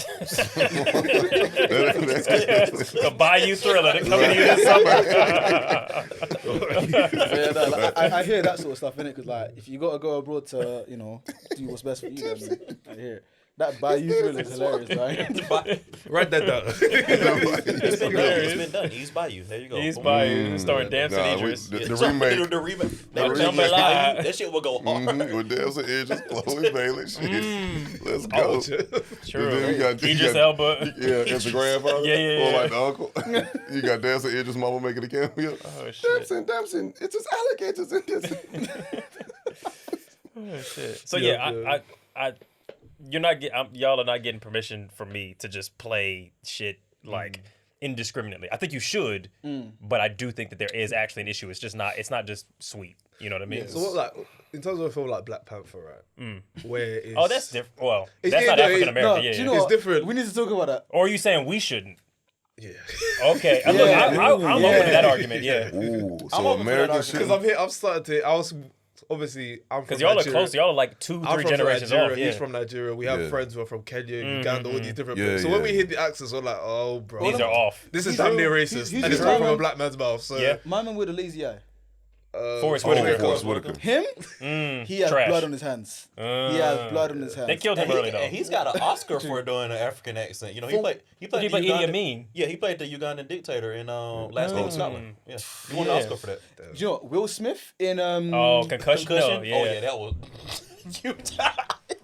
The Bayou Thriller that coming to you this summer. yeah, no, like, I hear that sort of stuff in it because like if you gotta go abroad to do what's best for you, then I hear it. That Bayou Thriller is hilarious, right? Write that down. It's been done. East Bayou. There you go. He's Boom. Bayou, starring Damson Nah, Idris. the So, remake. The remake. The That remake. Bayou, that shit will go hard. With Damson Idris, Chloe Bailey, shit. Let's go. True. Then you got- you Idris got- Elba. Yeah, as the grandfather. Yeah. Or like the uncle. You got Damson Idris' mama making a cameo. Oh shit. Damson, it's just alligators in this. Oh shit. So Yeah, I you're not y'all are not getting permission from me to just play shit like indiscriminately. I think you should, but I do think that there is actually an issue. It's not just sweet. You know what I mean? So what, like, in terms of a film like Black Panther, right? Where it's... Oh, that's different. Well, It's- that's yeah, not no, African No, American. do you Yeah. know It's what? different. We need to talk about that. Or are you saying we shouldn't? Yeah. Okay, I'm open to that argument. Yeah, Ooh, I'm so open for that American argument. shit. Because I'm starting to... I was... Obviously, I'm from because y'all are Nigeria. close. Y'all are like 2-3 I'm from generations Nigeria. off. He's Yeah. from Nigeria. We have Yeah. friends who are from Kenya, Uganda, all these different Yeah, places. So when yeah. we hit the accents, we're like, oh, bro. These are off. This is damn near racist. he's And it's a coming from man. a black man's mouth. So Yeah. My man with a lazy eye. Forrest Whitaker. Forrest Whitaker. Him? He has trash. blood on his hands. He has blood on his hands. They killed him early, though. And he's got an Oscar for doing an African accent. You know, he played Idi Amin. Yeah, he played the Ugandan dictator in Last King of Scotland. Yeah, he won an Oscar for that. Do you know what? Will Smith in Concussion? No, yeah. Oh yeah, that was.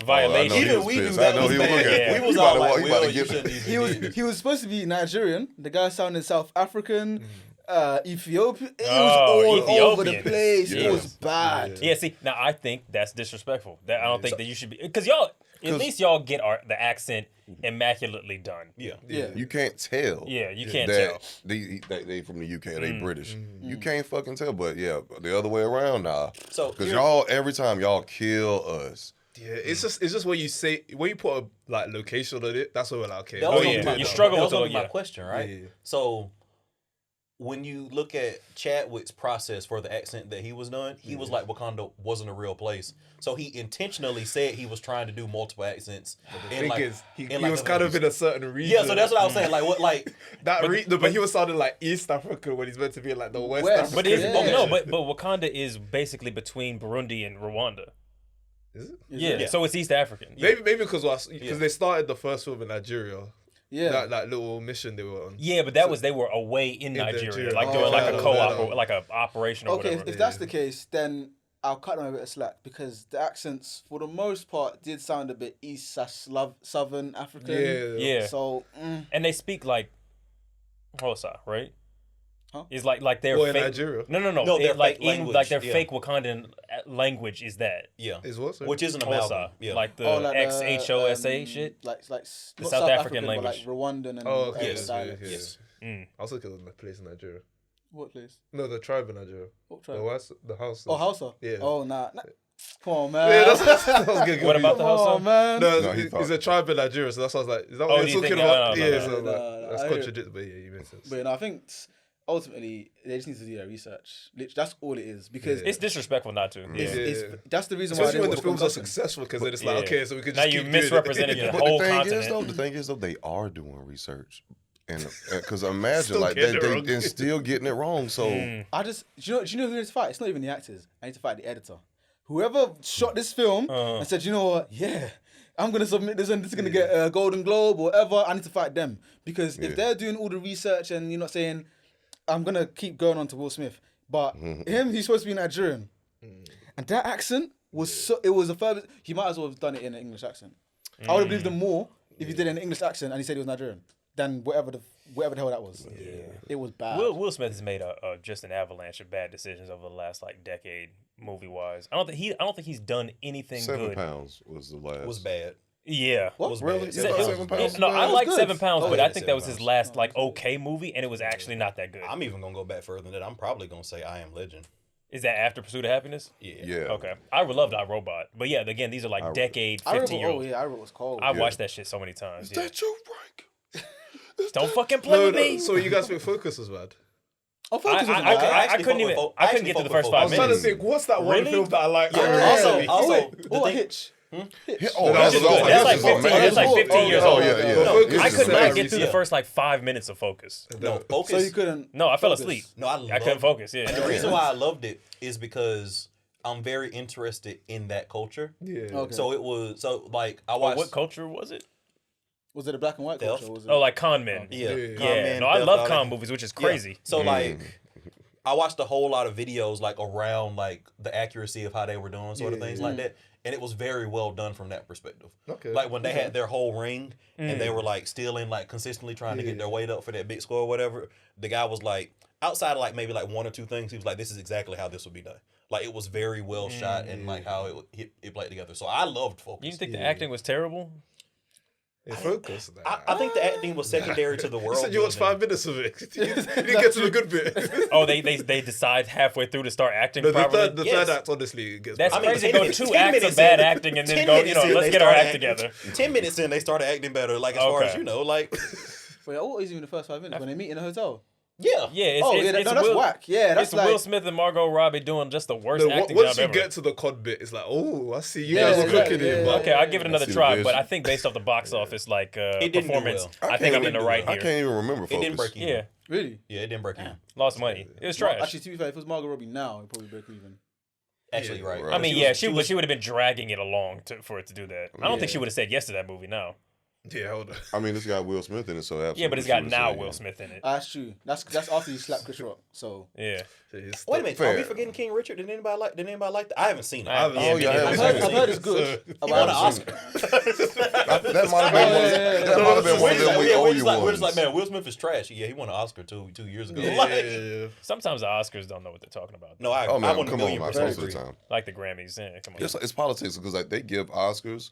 Violation. I know he was looking at We it. was He all about like, to Will, get you it. shouldn't even did. he was supposed to be Nigerian. The guy sounded South African, Ethiopian. It was all over the Ethiopian. place. Yeah. It was bad. Yeah, see, now I think that's disrespectful. That I don't think that you should be, because y'all, at least y'all get the accent immaculately done. Yeah. You can't tell. Yeah, you can't tell. that they from the UK, they British. You can't fucking tell, but yeah, the other way around now. So Because y'all, every time y'all kill us. Yeah, it's just when you say, when you put a like location on it, that's when we're like, okay. That was yeah. gonna be my- You struggle that with was gonna the- be my yeah. question, right? Yeah. So when you look at Chadwick's process for the accent that he was doing, he was like Wakanda wasn't a real place. So he intentionally said he was trying to do multiple accents. The thing is, he in like was a- kind of in a certain region. Yeah, so that's what I was saying. Like what, like but he was sounding like East Africa when he's meant to be like the West West. Africa. But is Yeah. okay, no, but Wakanda is basically between Burundi and Rwanda. Is it? Yeah, so it's East African. Maybe because they started the first film in Nigeria. Yeah. That little mission they were on. Yeah, but that was they were away in Nigeria, Nigeria. like doing like a Oh, co-op, yeah. or like a operation or Okay, whatever. if that's the case, then I'll cut them a bit of slack because the accents, for the most part, did sound a bit Southern African. Yeah. So, And they speak like Xhosa, right? Huh? It's like their Well, in fake. Nigeria. No. No, their like fake language, like their yeah. fake Wakandan language is that yeah, Is what? Sorry? which is an amalgam. Xhosa, Yeah, like the like XHOSA shit. Like not South South African African, language. but like Rwandan and Oh, okay. Yes, dialects. yes. I was looking at the place in Nigeria. What place? No, the tribe in Nigeria. What The tribe? West, the house. Oh, Hausa. Yeah. Oh, nah. Come on, man. Yeah, that was good. What about the Come Hausa? on, man. No, No, he it's thought- a tribe in Nigeria, so that's what I was like. Is that Oh, what do you're you talking think- about? no, Yeah, no, so no, like, that's I hear- contradicted, but yeah, you make sense. But I think ultimately they just need to do their research. Literally, that's all it is because It's disrespectful not to. Yeah. Yeah. that's the reason why. Especially I when didn't the watch films are Concussion. successful, because then it's like, Yeah. okay, so we could Now just you keep doing it. misrepresented the But whole the thing continent. is though, they are doing research, and because imagine Still like getting it they wrong. and still getting it wrong. So I just do you know who I need to fight? It's not even the actors. I need to fight the editor. Whoever shot this film and said, you know what, yeah, I'm gonna submit this and this is gonna get a Golden Globe or whatever. I need to fight them because if they're doing all the research and you're not saying, I'm gonna keep going on to Will Smith, but him, he's supposed to be Nigerian, and that accent was it was the furthest. He might as well have done it in an English accent. I would have believed him more if he did an English accent and he said he was Nigerian than whatever the hell that was. Yeah, it was bad. Will Smith has made just an avalanche of bad decisions over the last like decade, movie wise. I don't think he's done anything 7 good. pounds was the last. was bad. Yeah. What? Was Really? bad. You Is thought that- 7 pounds? No, I was like good. 7 pounds, Oh, but yeah, I think that was 7 his last like okay movie, and it was actually not that good. I'm even gonna go back further than that. I'm probably gonna say I Am Legend. Is that after Pursuit of Happiness? Yeah. Yeah. Okay. I loved iRobot, but yeah, again, these are like decade, I 15 year remember. Oh olds. yeah, I remember it was cold. I watched that shit so many times. Is Yeah. that your rank? Don't fucking play No, with me. so you guys think Focus was bad? Oh, Focus was I bad. actually couldn't fuck even. with I couldn't actually get through the fuck first with 5 I was trying to minutes. think, what's that one Really? film that I like? Also, Oh, the thing- Hitch. Oh, That's that's good. That's like 15. That's like 15 Oh, years oh, old. yeah, yeah. No, Focus I is could not very get through the recent. first like 5 minutes of Focus. No, Focus. So you couldn't. No, I fell Focus. asleep. No, I I couldn't focus. Yeah. And the reason why I loved it is because I'm very interested in that culture. Yeah. Okay. So it was like I Oh, watched. what culture was it? Was it a black and white Theft. culture? Or was it? Oh, like con men. Yeah, Yeah. con Yeah. men, No, I theft, love all con that. movies, which is Yeah. crazy. So like, I watched a whole lot of videos like around like the accuracy of how they were doing sort of things like that, and it was very well done from that perspective. Okay. Like when they had their whole ring and they were like stealing, like consistently trying to get their weight up for that big score or whatever. The guy was like, outside of like maybe like 1 or 2 things, he was like, "This is exactly how this would be done." Like it was very well shot and like how it played together. So I loved Focus. You didn't think the acting was terrible? Yeah, Focus. I think the acting was secondary to the You world. said you watched building. 5 minutes of it. You didn't get to the good bit. Oh, they decide halfway through to start acting No, the properly. third Yes. act, honestly, gets That's better. crazy. 10 Go minutes- 2 10 acts of minutes bad in- acting and then 10 go, minutes in, let's they get our started act together. 10 minutes in, they started acting better. Like as far as Okay. like. Wait, what was even the first 5 minutes when they meet in a hotel? Yeah. Yeah. That's whack. Yeah, that's it's like Will Smith and Margot Robbie doing just the worst acting once job you ever. get to the COD bit, it's like, oh, I see you guys are cooking it. Okay, I'll give it another see the try, vision. but I think based off the box office, like It didn't do performance, well. I think I'm in the right I here. can't even remember. It didn't Focus. break even. Yeah, really. Yeah, it didn't break even. lost money. It was trash. Actually, to be fair, if it was Margot Robbie now, it'd probably break even. Actually, right. Right. I mean, she was would have been dragging it along for it to do that. I don't think she would have said yes to that movie now. Yeah, hold on. I mean, it's got Will Smith in it, so absolutely. Yeah, but it's she got would've now said Will yeah. Smith in it. That's true. That's after you slap Chris Rock. So Yeah. Wait a minute, are Fair. we forgetting King Richard? Did anybody like that? I haven't seen it. I haven't seen it. I've heard it's good. He won an Oscar. That might have been one. That might have been one of them we owe you We're just like, ones. man, Will Smith is trash. Yeah, he won an Oscar 2 years ago. Yeah, Like, yeah. Sometimes the Oscars don't know what they're talking about. no, I Oh man, want a come on, million man. percent Most of agree. the time, Like the Grammys. Yeah, come on. it's politics because like they give Oscars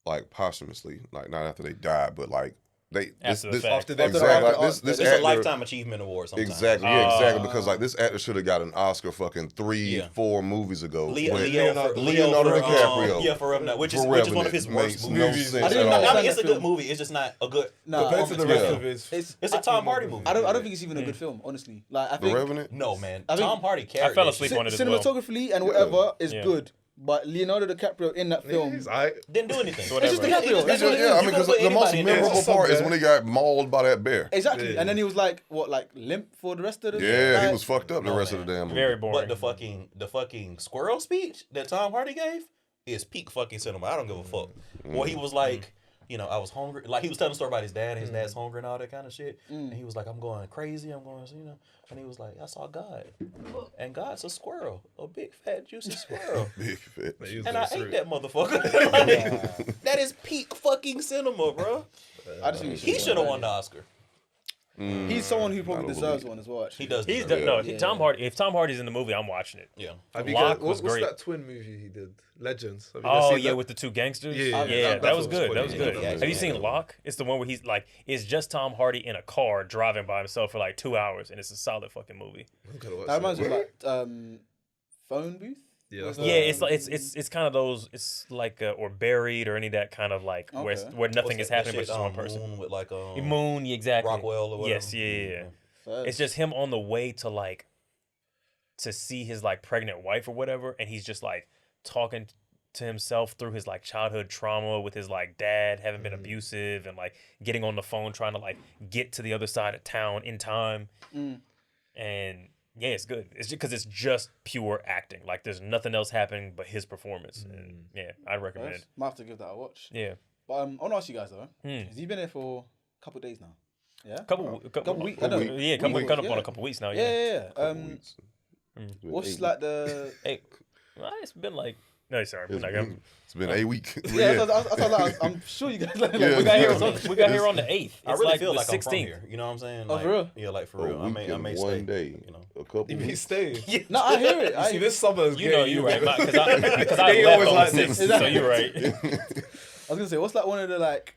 like posthumously, like not after they die, but like they After the fact. After they exactly die. like this It's a actor, lifetime achievement award. Sometimes. exactly yeah exactly because like this actor should have got an Oscar fucking 3-4 movies ago. Leonardo DiCaprio. Yeah, for Revenant, which is For one of his Revenant worst makes movies. no sense I didn't at know all. I mean, that it's a film. good movie. It's just not a good. Compared to the rest Yeah. of his. It's a Tom Hardy movie. I don't think it's even a good film, honestly. Like I The think Revenant. No, man. I think- Tom Hardy carried. I fell that asleep shit. on it as well. cinematographically and whatever is Yeah. good, but Leonardo DiCaprio in that film. He's alright. Didn't do anything. Whatever. It's just DiCaprio. That's what it is. Yeah, I You mean, can because put the most anybody in there. memorable It's some part is bear. when he got mauled by that bear. Exactly, Yeah. and then he was like, what, like limp for the rest of the Yeah, like, he was fucked up the No, rest man. of the damn movie. Very boring. But the fucking squirrel speech that Tom Hardy gave is peak fucking cinema. I don't give a fuck. Well, he was like, I was hungry. Like he was telling a story about his dad and his dad's hungry and all that kind of shit. And he was like, I'm going crazy. I'm going, and he was like, I saw God, and God's a squirrel, a big fat juicy squirrel. Big fit. And I ate that motherfucker. Like, that is peak fucking cinema, bro. I just think He should have won the Oscar. He's someone who probably I don't deserves believe one as well. Actually. He does. He's deserve it. no Yeah. Tom Hardy. If Tom Hardy's in the movie, I'm watching it. Yeah. Have you Locke guys, was what's great. that twin movie he did? Legends. Have you guys Oh seen yeah, that? with the two gangsters. Yeah, that that was was good. funny. That was good. Yeah, Have you seen yeah. Locke? It's the one where he's like, it's just Tom Hardy in a car driving by himself for like 2 hours, and it's a solid fucking movie. I'm gonna watch That reminds me of What? like phone booth. Yeah, that's Yeah, it's like it's kind of those. It's like or Buried or any of that kind of like where Okay. where nothing What's is that happening but shit, just one person. Moon with like Moon, yeah, exactly. Rockwell or whatever. Yes, yeah. Fair. It's just him on the way to like to see his like pregnant wife or whatever, and he's just like talking to himself through his like childhood trauma with his like dad having been abusive and like getting on the phone trying to like get to the other side of town in time. And yeah, it's good. It's just because it's just pure acting. Like there's nothing else happening but his performance. And yeah, I'd recommend. Nice. Might have to give that a watch. Yeah, But I want to ask you guys though, because you've been here for a couple of days now. Yeah. couple weeks. I know. Yeah, couple Week, cut up on yeah. a couple weeks now. Yeah. Yeah. What's like the? Hey, well, it's been like no, sorry, we're It's not gonna. been, it's been 8 weeks. Yeah, I'm sure you guys. Like, Yeah. We got here on the 8th. I It's really like feel the like I'm 16th. from here. You know what I'm saying? Oh, Like, for real? Yeah, like for A real. I week may and stay. one day. You know. A couple If he weeks. stays. No, I hear it. You see, this summer's You know gay, you're right, man. because I They left always on like the this. 6th, so you're right. I was gonna say, what's like one of the like?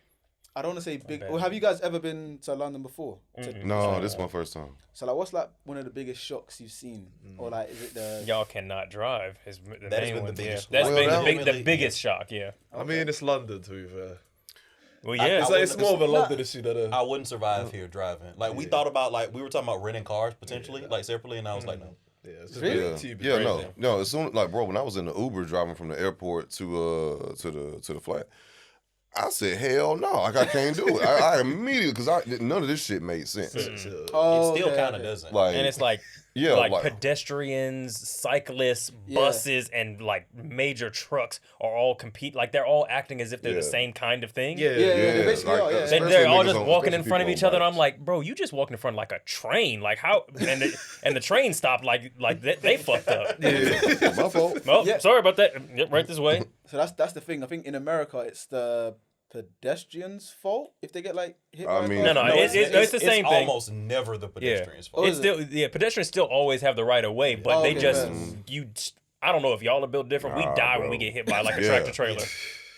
I don't want to say big. bad. Well, have you guys ever been to London before? No, this is my first time. So like, what's like one of the biggest shocks you've seen, or like, is it the? Y'all cannot drive. Is the That has main been the one. biggest- That's Well, been that the biggest shock. Yeah. I mean, it's London, to be fair. Well, yeah. It's like it's more of a London issue than a. I wouldn't survive here driving. Like we thought about, like we were talking about renting cars potentially, like separately, and I was like, no. Yeah, it's just Really? a too Yeah, crazy. no. As soon like, bro, when I was in the Uber driving from the airport to the flat, I said, hell no, like I can't do it. I immediately because none of this shit made sense. Oh, It still okay, kind of okay. doesn't. Like, And it's like yeah, like like pedestrians, cyclists, Yeah. buses, and like major trucks are all compete. Like they're all acting as if they're the Yeah. same kind of thing. Yeah, Yeah, they basically are, yeah. They're especially all niggas just on- walking in especially front of people each on other, and I'm bikes. like, bro, you just walking in front of like a train. Like how? And the train stopped. Like they fucked up. my fault. Well, Yeah. sorry about that. Yep, right this way. So that's the thing. I think in America, it's the pedestrians' fault if they get like hit. I by a mean- car. No, it's the same thing. Almost never the pedestrians' Oh, fault. It's is still pedestrians still always have the right of way, but Oh, they okay, just fair. I don't know if y'all are built different. We Nah, die bro. when we get hit by like a Yeah. tractor trailer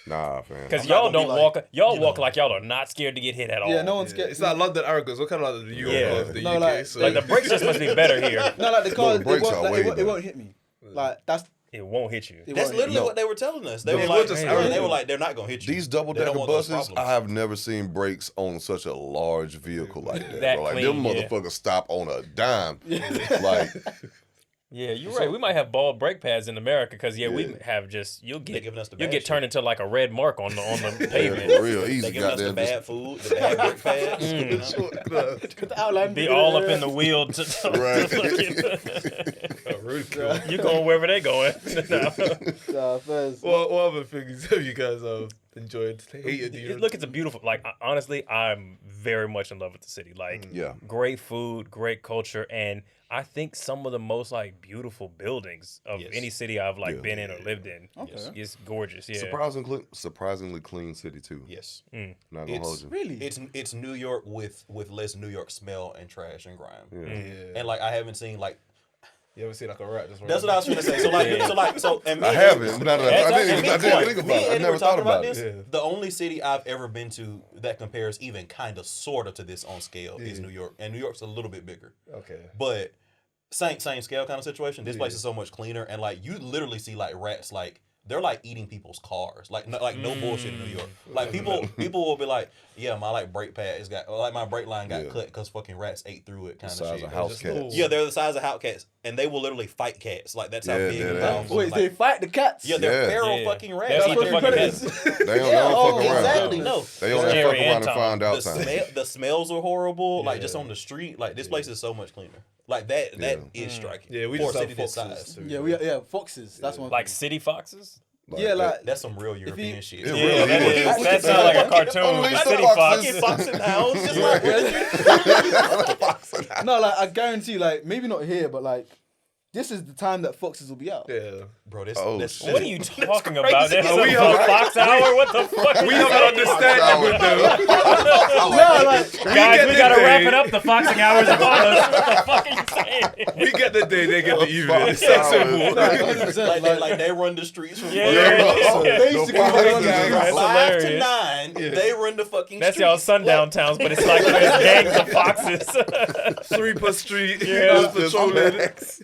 Nah, fam. because I'm not y'all gonna be don't like, walk. Y'all you walk know. like y'all are not scared to get hit at all. Yeah, no one's Yeah, scared. it's like London arrogance. What kind of like the Europe Yeah. of the No, UK? like- so Like the brakes just must be better here. No, like the car, the brakes are way it better. won't hit me. Like that's. it won't hit you. That's literally what they were telling us. They were like, they're not gonna hit you. These double-decker buses, I have never seen brakes on such a large vehicle like that. Bro. Like them motherfuckers stop on a dime. Like. Yeah, you're right. We might have bald brake pads in America because we have just you'll get turned into like a red mark on the pavement. For real easy. They giving us the bad food, the bad brake pads. The outline be all up in the wheel. You going wherever they going. What other things have you guys enjoyed? Hated? Look, it's a beautiful. Like honestly, I'm very much in love with the city. Like, great food, great culture, and I think some of the most like beautiful buildings of any city I've been in or lived in. Okay. It's gorgeous. Yeah. Surprisingly clean city too. Yes. Not gonna hold you. Really? It's New York with less New York smell and trash and grime. And like I haven't seen like. You ever see like a rat? That's what I was gonna say. So and I haven't. I didn't think about it. I never thought about this. Yeah. The only city I've ever been to that compares even kind of sorta to this on scale is New York, and New York's a little bit bigger. Okay. But same scale kind of situation. This place is so much cleaner, and like you literally see like rats like. They're like eating people's cars, like no bullshit in New York. Like people will be like, yeah, my like brake pad is my brake line got cut because fucking rats ate through it, kind of shit. The size of house cats. Yeah, they're the size of house cats, and they will literally fight cats. Like that's how big. Wait, they fight the cats? Yeah, they're feral fucking rats. They don't fuck around. Exactly. No, they only fuck around and find out. The smells are horrible. Like just on the street, like this place is so much cleaner. Like that is striking. Yeah, we just have foxes. Yeah, foxes. That's one. Like city foxes. Like that's some real European shit. It really is. That sounds like a cartoon. City foxes. Fox and hounds. Just like no, like I guarantee, like maybe not here, but like this is the time that foxes will be out. Yeah, bro. This what are you talking about? That's a fox hour. What the fuck? We have an understanding with them. Guys, we gotta wrap it up. The foxing hours upon us. What the fuck are you saying? We get the day, they get the evening. It's so simple. Like they run the streets from Basically, that's 5 to 9. They run the fucking. That's y'all sundown towns, but it's like there's gangs of foxes. 3 per street. Yeah,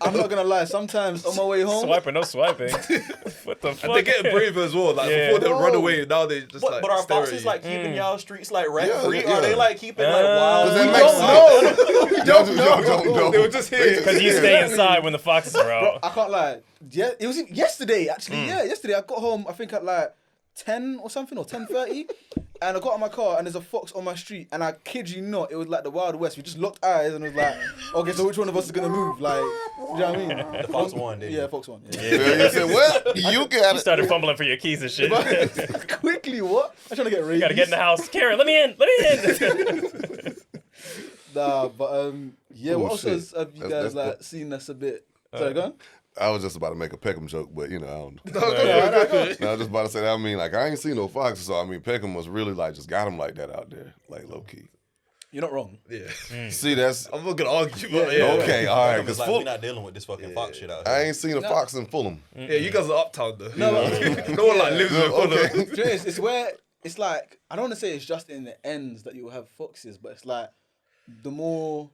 I'm not gonna lie. Sometimes on my way home, no swiping. What the fuck? And they're getting braver as well. Like before they run away, now they just but are foxes like keeping y'all streets like rat free? Are they like keeping like wild? We don't know. They were just here because you stay inside when the foxes are out. Bro, I can't lie. Yeah, it was yesterday actually. Yeah, yesterday I got home. I think at like 10 or something or 10:30, and I got out of my car and there's a fox on my street, and I kid you not, it was like the Wild West. We just locked eyes and it was like, okay, so which one of us is gonna move? Like, you know what I mean? The fox won, didn't you? Yeah, fox won. Yeah. You said, well, you got it. You started fumbling for your keys and shit. Quickly, what? I'm trying to get rabies. You gotta get in the house. Karen, let me in. Nah, but what else have you guys seen that's a bit? Sorry, go on. I was just about to make a Peckham joke, but I don't. I was just about to say that. I mean, like I ain't seen no foxes, so I mean Peckham was really like just got him like that out there, like low key. You're not wrong. Yeah. See, that's I'm not gonna argue. But okay, all right. Because we're not dealing with this fucking fox shit out here. I ain't seen a fox in Fulham. Yeah, you guys are uptown though. No, no one like lives in Fulham. It's where it's like I don't want to say it's just in the ends that you will have foxes, but it's like the more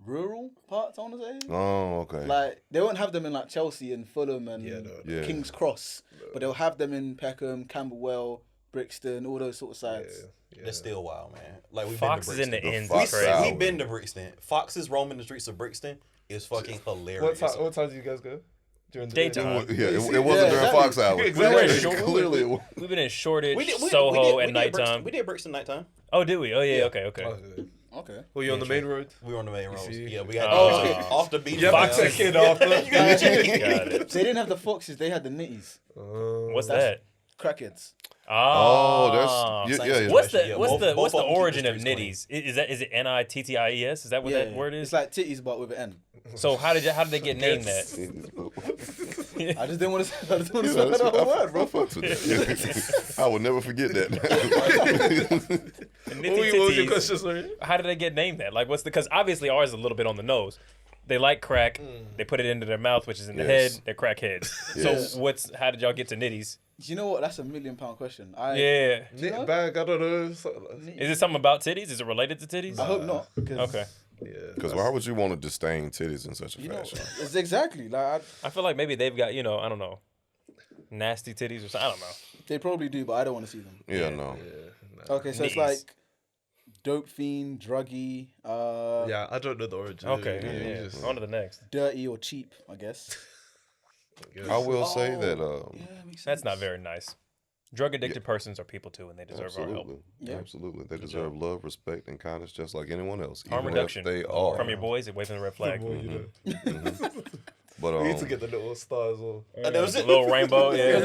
rural parts, I want to say. Oh, okay. Like they won't have them in like Chelsea and Fulham and King's Cross, but they'll have them in Peckham, Camberwell, Brixton, all those sort of sites. That's still wild, man. Like we've foxes been to in the ends. We've been to Brixton. Foxes roaming the streets of Brixton is fucking hilarious. What time do you guys go? During the daytime. It wasn't during Fox hours. Clearly, we've been in Shoreditch, Soho, and nighttime. We did Brixton nighttime. Oh, did we? Oh, yeah. Okay. Okay. Were you on the main road? We were on the main road. Yeah, we had off the beach. Fox kid off. They didn't have the foxes; they had the nitties. What's that? Crackheads. Oh, that's What's the origin of nitties? Is it Nitties? Is that what that word is? It's like titties but with an N. So how did they get named that? I just didn't want to say that whole word, bro. I will never forget that. What was your question, sorry? How did they get named that? Like, because obviously ours is a little bit on the nose. They like crack. They put it into their mouth, which is in the head. They're crackheads. Yes. So how did y'all get to nitties? You know what? That's £1 million question. Knit bag, I don't know. Is it something about titties? Is it related to titties? I hope not. Okay. Because why would you want to disdain titties in such a fashion? It's exactly like I feel like maybe they've got, I don't know, nasty titties or something. I don't know. they probably do, but I don't want to see them. Yeah, no. Okay, so it's Knees. like dope fiend, druggy, Yeah, I don't know the origin. Okay, Yeah, yeah. just- On to the next. dirty or cheap, I guess. I will say that. That's not very nice. Drug addicted persons are people too, and they deserve our help. Absolutely. Yeah. Absolutely. They deserve love, respect, and kindness just like anyone else. Harm even reduction if they are. from your boys, away from the red flag. But We need to get the little stars or That was it. Little rainbow, yeah.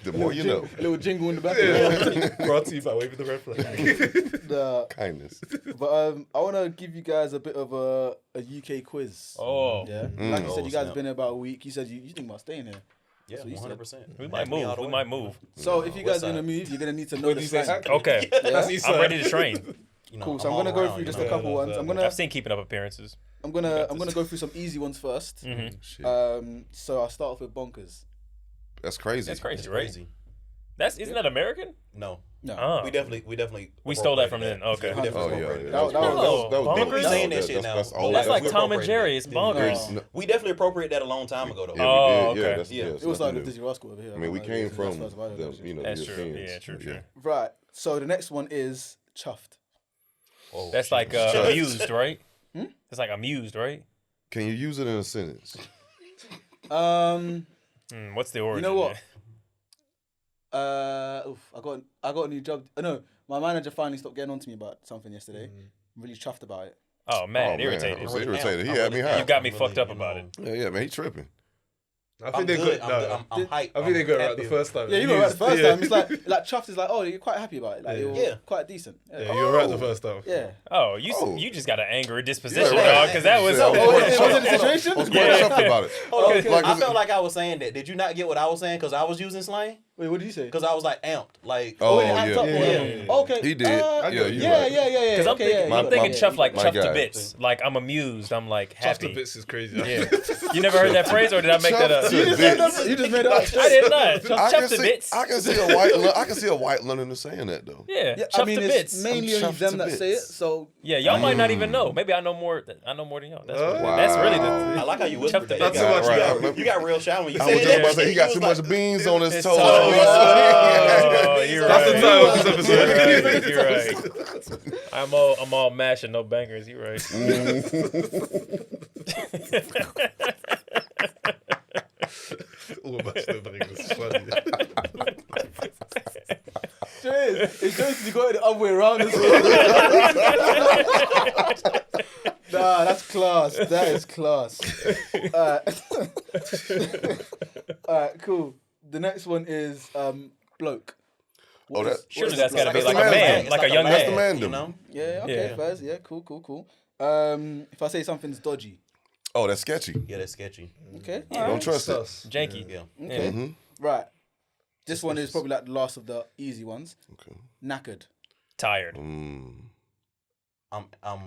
the more you know. Little jingle in the back. brought to you by waving the red flag. Nah, Kindness. but I want to give you guys a bit of a UK quiz. Oh, Yeah, Mm. like you said, you guys snap. have been here about a week. You said you think about staying here. Yeah, So you said- 100%. we might move. We might move. So if you guys West are gonna side. move, you're gonna need to know What the do you say? slang. Okay, That's I'm ready to train. You know, Cool. So I'm all gonna go around, through you just know? a couple ones. I've seen Keeping Up Appearances. I'm gonna go through some easy ones first. Mm-hmm. Shit. So I'll start off with bonkers. That's crazy. That's crazy, It's right? crazy. Isn't that American? No, No. Oh. we definitely We stole that from appropriated them. Okay. Yeah, we definitely Oh, yeah. appropriated That was That was- bonkers. We saying that shit now. That's That's all. That's like we Tom and appropriated Jerry. it. It's bonkers. No, We definitely appropriated that a long time ago, though. yeah, Oh, we did. okay. Yeah, that's, Yeah. it's It was like nothing the new. Dizzy Rascal over here. I mean, we came from That's the, the That's true. Europeans. Yeah, true. Right. So the next one is chuffed. Oh, That's shit. like amused, right? It's like amused, right? Can you use it in a sentence? What's the origin? You know what? man? I got a new job. No, my manager finally stopped getting on to me about something yesterday. I'm really chuffed about it. Oh man, I irritated. was irritated. He had me You high. got me fucked up about it. Yeah, man, he tripping. I I'm think they good. got. I'm hyped. I think they got it right happy. the first time. Yeah, you were right the first Yeah. time. It's like chuffed is like, oh, you're quite happy about it. Like you're Yeah. quite decent. Yeah, you were right the first time. Yeah. Oh, Oh. you just got an angry disposition, Yeah, right. dog. Because that was. Yeah, I was Oh, quite it chuffed- was in the situation? I was quite Yeah. chuffed about it. Hold on. Like, I felt like I was saying that. Did you not get what I was saying? Because I was using slang. Wait, what did you say? Because I was like amped. Like, Oh, it amped up, yeah. or- Yeah. Okay. He did. Uh, Yeah, you yeah, right. yeah. Because I'm Okay, thinking, yeah, I'm thinking yeah, chuff like my chuff to guy. bits. Like I'm amused. I'm like Chuffed the happy. bits is crazy. Yeah. You never heard that phrase, or did I make that up? Chuffed to You just made bits. that- you just made it up. I did not. I Chuff can to see. bits. I can see a white Londoner saying that though. Yeah, Yeah, chuff I mean, to it's bits. mainly I'm only chuffed them to that say it. bits. So Yeah, y'all might not even know. Maybe I know more. I know more than y'all. That's Wow. that's really I the. like how you Chuff whispered to that. bits. You got- Right, you got- right. You got real shy when you I was said just about to that. say he got was too like- much beans on his It's toes. Oh, you're That's the right. title of this episode. You're right. You're right. I'm all mashing, no bangers. You're right. All my stuff was funny. it's just you got it the other way around as well. Nah, that's class. That is class. Alright, cool. The next one is bloke. Oh, that, Surely that's gotta be That's like the a man, man. like a young That's the man. man. You know? Yeah, okay, Yeah. first. Yeah, cool. If I say something's dodgy. Oh, that's sketchy. Yeah, that's sketchy. Okay. Don't trust it. Sus. Janky. Yeah. Okay. Mm-hmm. Right. This one is probably like the last of the easy ones. Okay. Knackered. Tired. Mm. I'm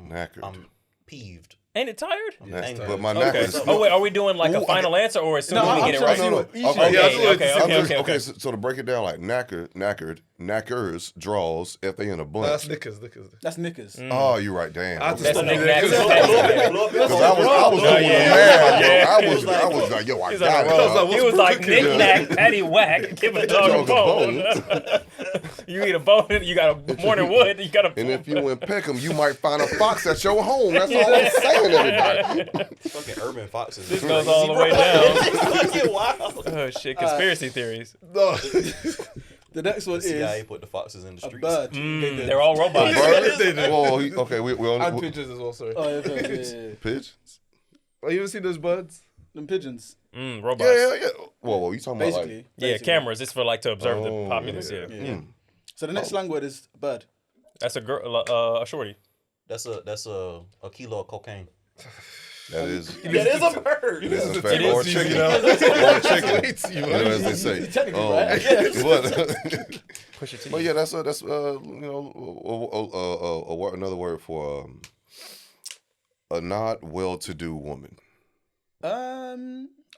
Knackered. I'm peeved. Ain't it tired? Angry. But my Okay. knackers. Oh wait, are we doing like Ooh, a final answer, or as soon No, as we I'm get it trying right? to see what each one- Okay, Yeah, that's what okay, it's- okay. Okay, so to break it down, like knackered, knackers, draws, if they in a bunch. That's knickers. That's knickers. Oh, you're right, damn. I had to That's stop a you Nick there. Nack. 'cause- Because I was Oh, going yeah. mad, Yeah. yo. I was like, yo, I He's got on it. a roll. dog. He was like knick knack, patty whack, give a dog a bone. You eat a bone, you got a morning wood, you got a. And if you in Peckham, you might find a fox at your home. That's all I'm saying, everybody. Fucking urban foxes. This goes all the way down. It's fucking wild. Oh shit! Conspiracy theories. No. The next one The CIA is put the foxes in the a streets. bird. They're all robots. Bird? Whoa, okay, we on And pigeons as well, sorry. Oh, yeah. Pigeons? Oh, you ever seen those birds? Them pigeons. Robots. Yeah. Whoa, you talking about Basically. like... Yeah, cameras. It's for like to observe the Oh, populace. yeah. Yeah, So the next slang word is bird. that's a girl, a shorty. That's a kilo of cocaine. That is... That is a bird. It is in It fact, is. or chicken. Or chicken. You know, as they say. Technically, But, Push it to but you. yeah, that's you know, another word for a not well-to-do woman.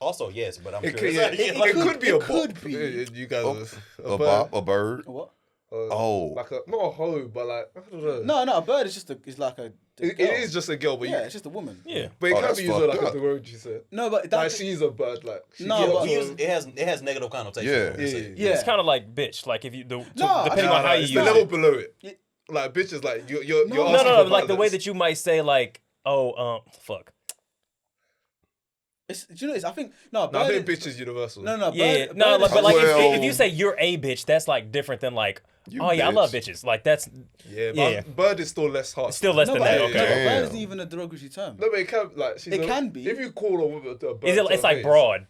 Also, yes, but I'm It sure. could, it could be a could bop. be. You guys A are bop, a bird. What? like not a hoe, but like I don't know. No, a bird is just it's like a. It is just a girl, but it's just a woman. Yeah, but it can that's be used like fucked a up. derogatory. No, but like she's a bird. Like it has negative connotations. Yeah. It's kind of like bitch. Like if you depending on how you it's use the level it. below it. Like bitch is like you're No, asking for like the way violence. that you might say like, oh, fuck. Do you know this? I think I think bitch is universal. No, Yeah, bird but like Well- if you say you're a bitch, that's like different than like, oh yeah, I love bitches. Like that's Bird is still less harsh. still less than that. Okay. bird isn't even a derogatory term. No, but it can like It can be. If you call a woman a bird, It's like broad.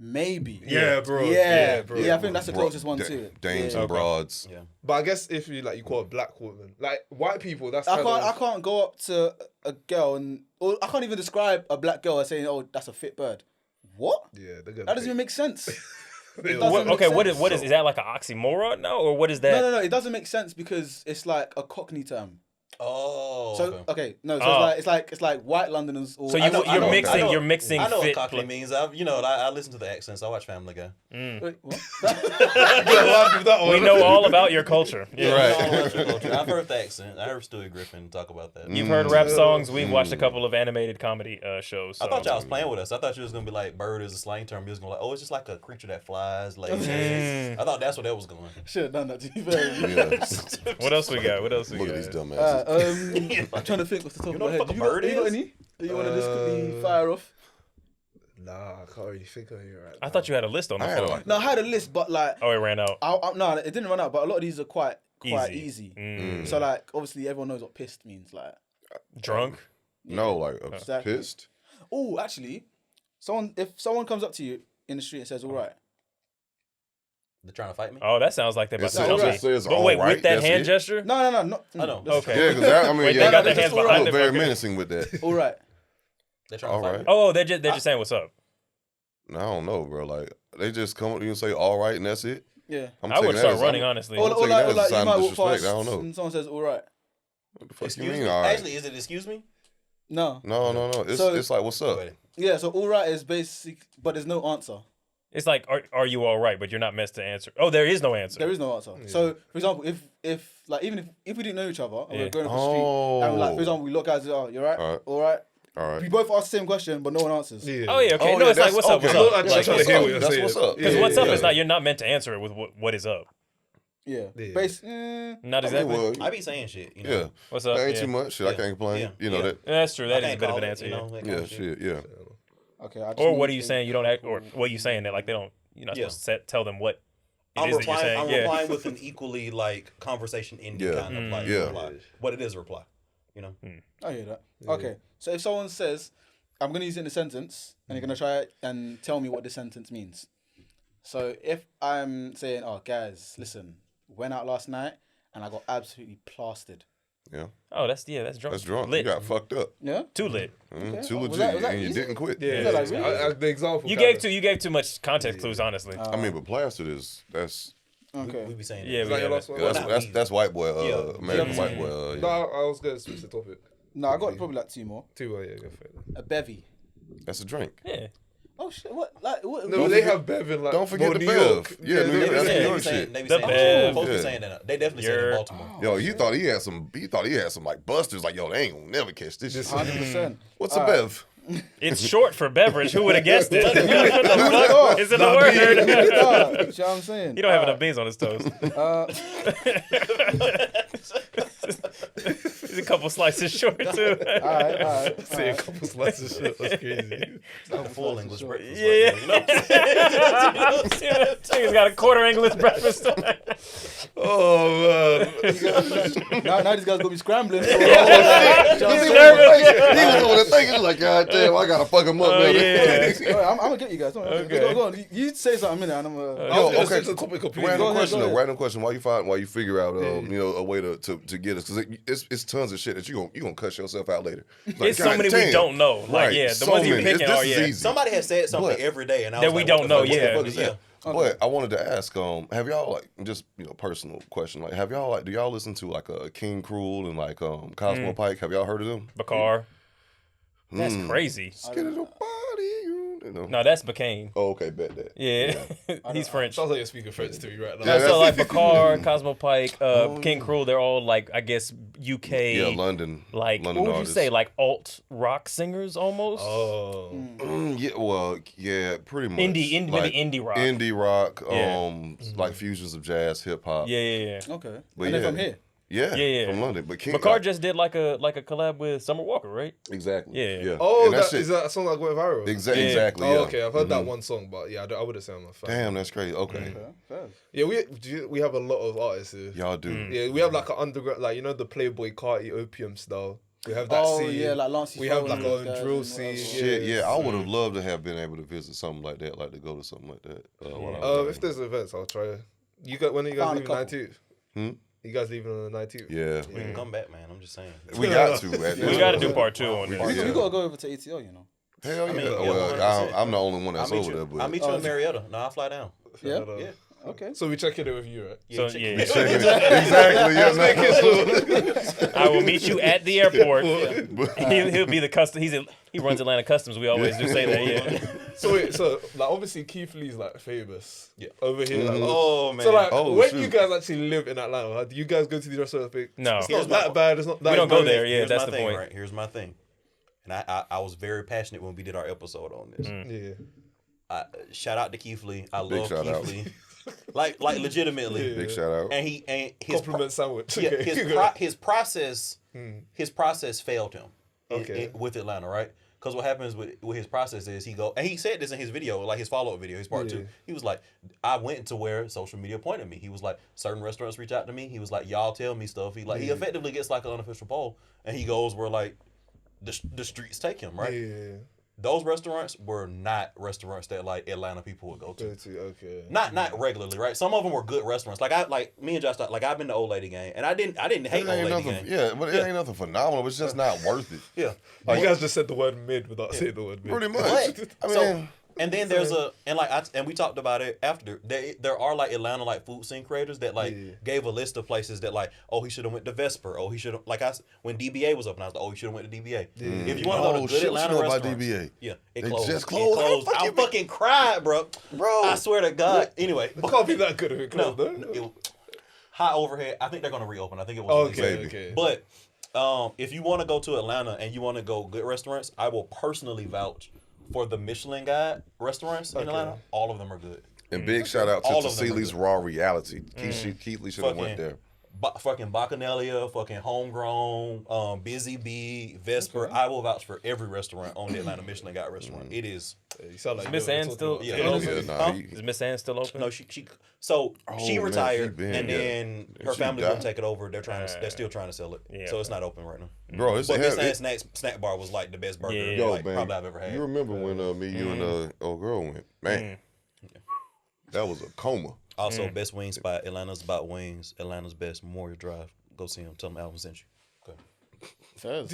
Maybe. Yeah, bro. Yeah, bro. I think that's the closest one to it. Dames and broads. Yeah. But I guess if you call a black woman, like white people, that's I can't go up to a girl or I can't even describe a black girl as saying, "Oh, that's a fit bird." What? Yeah, they're gonna. That doesn't even make sense. It What, doesn't make okay, sense. what is that like an oxymoron? No, or what is that? No, it doesn't make sense because it's like a Cockney term. Oh. So it's like white Londoners. Or, So I know- you're mixing. I know fit what Cockney means. I listen to the accents. I watch Family Guy. Wait, what? We know all about your culture. Yeah. Right. I've heard the accent. I heard Stewie Griffin talk about that. You've heard rap songs. We've watched a couple of animated comedy shows. So. I thought y'all was playing with us. I thought you was gonna be like bird is a slang term. You was gonna be like, oh, it's just like a creature that flies, lays eggs. I thought that's what that was going. Should have done that to be fair. Yeah. What else we got? Look at these dumbasses. I'm trying to think off the top You of know my what head. the You fuck a bird got is? any that you want to just quickly fire off? Nah, I can't really think of it right I thought you had a list on the I had phone. like- No, I had a list, but like, Oh, it ran out. no, it didn't run out. But a lot of these are quite easy. Mm. So like, obviously, everyone knows what pissed means. Like, Drunk. No, like Exactly. pissed. oh, actually, if someone comes up to you in the street and says, "All right," They're trying to fight me. Oh, that sounds like they're about It to jump just me. says, But wait, "All right, with that that's hand it." gesture? no, I know. Okay. Yeah, because I mean, Wait, they yeah, got their that's hands just behind look them, very okay. menacing with that. all right. They're trying to All fight right. me. Oh, they're just saying what's up. No, I don't know, bro. Like they just come up to you and say, "All right," and that's it. Yeah. I would start running, honestly. I'm Or taking like, that as a you sign might of walk disrespect. past I don't know. and someone says, "All right." What the fuck Excuse you mean? me. All right. Actually, is it excuse me? No. No. So- It's like, what's up? Wait. Yeah. So all right is basic, but there's no answer. It's like, are you all right? But you're not meant to answer. Oh, there is no answer. There is no answer. So, for example, if like even if we didn't know each other and we Yeah. we're going across the street and like for Oh. example we look at oh you're right, All right. all right. All We right. both ask the same question, but no one answers. Yeah. Oh yeah, okay. Oh, No, yeah, it's like that's what's up? okay. What's I'm up? not actually Like, trying to what's hear up? what you're That's saying. what's up. Because Yeah, what's up yeah. is not, you're not meant to answer it with what is up. Yeah. Yeah. Not Okay, exactly. well, I be saying shit. You know? yeah. What's up? That ain't Yeah. too much. Shit, I Yeah. can't complain. Yeah. You know Yeah. that. Yeah, that's true. I That is a can't bit of call an it, answer. you Yeah. know, that kind Yeah, of shit. Yeah. Okay. I just Or need what are you to- saying? You don't act, or what are you saying that like you're not Yeah. supposed to tell them what it I'm is that you're replying. saying. I'm Yeah. replying with an equally like conversation ending Yeah. kind of like Yeah. reply. But it is a reply. You know. I hear that. Okay. So if someone says, "I'm gonna use it in a sentence," and you're gonna try it and tell me what the sentence means. So if I'm saying, "Oh, guys, listen, went out last night and I got absolutely plastered." Yeah. Oh, that's drunk. That's drunk. Lit. You got fucked up. Yeah. Too lit. Too Was legit, that- was that and you easy? didn't quit. Yeah, Yeah, like, really? the example. You kinda. gave too much context clues, honestly. I mean, but plastered is that's Okay. We be saying Yeah, that. Is that your we last have one? that's white boy. Yeah. American Yeah. white boy. No, I was gonna switch the topic. No, I got probably like two more. Too well, yeah, go for it. A bevy. That's a drink. Yeah. Oh shit! What? Like what? No, Don't they forget- have Bev in like. don't forget more the New Bev. York. Yeah, New York, They be that's saying- New York they be saying- shit. They be The saying Bev. supposed to be Yeah. saying that. They definitely say it in You're- Baltimore. Yo, he thought he had some like busters. Like, yo, they ain't gonna never catch this shit. 100%. What's a Bev? It's short for beverage. Who would have guessed it? What the fuck? Is it a word? You know what I'm saying? He don't have enough beans on his toast. He's a couple slices short too. Alright. Say a couple slices of shit. That's crazy. Like a full English sure. breakfast. Yeah. Right there, you know? He's got a quarter English breakfast. Oh man. Now these guys gonna be scrambling. For He was over there thinking like, God damn, I gotta fuck him up. Oh, man. yeah. I'm gonna get you guys. Don't worry. Okay. Go on. You say something a minute, and I'm gonna. I was Yo, gonna okay. switch the topic completely. Random Go ahead, question go though. ahead. Random question. Why you figure out a way to get us? Because it's tons of shit that you gonna cuss yourself out later. Like, It's so God many damn. we don't know. Like, Right. yeah, the So ones you're many. picking This are, is yeah. easy. Somebody has said something But- every day, and I That was we like, don't what know, the fuck- yeah. what the fuck is that? But I wanted to ask, have y'all like just personal question, like have y'all do y'all listen to like a King Cruel and like Cosmo Pike? Have y'all heard of them? Bakar. That's crazy. Get it a body. No, that's McCain. Oh, okay, bet that. Yeah, he's French. Sounds like you're speaking French to me right now. No, so like Bakar, Cosmo Pike, King Krul, they're all like, I guess, UK. Yeah, London. Like, London what would artists. you say? Like alt rock singers almost? Oh. Yeah, pretty much. Maybe indie rock. Indie rock, Yeah. like fusions of jazz, hip hop. Yeah. Okay. But And yeah. they're from here. Yeah, from London. But King Bakar just did like a collab with Summer Walker, right? exactly. Yeah. Oh, And is that a song that went viral? Exactly. Oh, Yeah. okay. I've heard that one song, but yeah, I wouldn't say I'm a fan. Damn, that's crazy. Okay, Yeah, we have a lot of artists here. y'all do. Yeah, we have like an underground, like, you know, the Playboy Carti opium style. We have that Oh, scene. yeah, like Lancey We have Fowl like and our those own guys drill and scene. whatever. Shit, yeah, I would have loved to have been able to visit something like that, like to go to something like that. While I was If there's events, I'll try. When are you guys Found a leaving couple. 19th? You guys leaving on the 19th? yeah, We can come back, man. I'm just saying. we got to. We got to do part 2 on We this. got- We gotta go over to ATL, you know. Hell yeah. mean, yeah, Well, 100%. I'm the only one that's I'll meet over you. there, I'll but meet you in Marietta. No, I'll fly down. Yeah. Yeah. Okay. So we checking it with you, right? So check- yeah, exactly. Yeah, I will meet you at the airport. He'll be the he runs Atlanta Customs. We always do say that. Yeah. So wait, like obviously Keith Lee's like famous. Yeah. Over here. Like, Oh man. so like when shoot. you guys actually live in Atlanta, like, do you guys go to the restaurant? No. It's Here's not my- that bad. It's not that We don't go bad. there. Yeah, Here's that's my the thing, point. right? Here's my thing. And I was very passionate when we did our episode on this. Yeah. Shout out to Keith Lee. I Big love shout Keith out. Lee. like legitimately. Big shout out. And his Compliment sandwich. yeah, Okay. his process failed him Okay. with Atlanta, right? Because what happens with his process is he said this in his video, like his follow-up video, his part 2. He was like, I went to where social media pointed me. He was like, certain restaurants reach out to me. He was like, y'all tell me stuff. He effectively gets like an unofficial poll, and he goes where like the streets take him, right? Yeah. Those restaurants were not restaurants that like Atlanta people would go to. Okay. Not regularly, right? Some of them were good restaurants. Like me and Josh, like I've been to Old Lady Gang, and I didn't hate It Old ain't Lady nothing, Gang. yeah, but it ain't nothing phenomenal. It's just not worth it. Yeah. You guys just said the word mid without saying the word mid. Pretty much. But, I mean, so, and then there's and we talked about it after. There are like Atlanta like food scene creators that like gave a list of places that like, oh, he should have went to Vesper. Oh, he should have when DBA was open, I was like, oh, he should have went to DBA. If you want to go to good shit, Atlanta you know about restaurants, DBA? yeah, They closed. just closed. I fucking cried, bro. I swear to God. Anyway, It can't be that good if it no, closed, though. high overhead. I think they're gonna reopen. I think it was Okay. But if you want to go to Atlanta and you want to go good restaurants, I will personally vouch for the Michelin Guide restaurants in Atlanta. All of them are good. and big shout out All to of them are Cecili's good. Raw Reality. Keith Lee should have went there. Fucking Bacchanalia, fucking Homegrown, Busy Bee, Vesper. I will vouch for every restaurant on the Atlanta Michelin Guide restaurant. It is. You sound like Miss you know Ann what still I'm Yeah, talking about. Yeah, Huh? nah, Is Miss Ann still open? No, she man, retired, she been, and yeah. then her She family died. won't take it over. They're still trying to sell it, Yeah. so it's not open right now. bro. It's But Miss it- Ann's snack bar was like the best burger Yeah. Yo, like, man, probably I've ever had. you remember when me, you, and old girl went? Man, that was a coma. Also, best wing spot. Atlanta's about wings. Atlanta's best Memorial Drive. Go see him. Tell him Alvin sent you. Okay.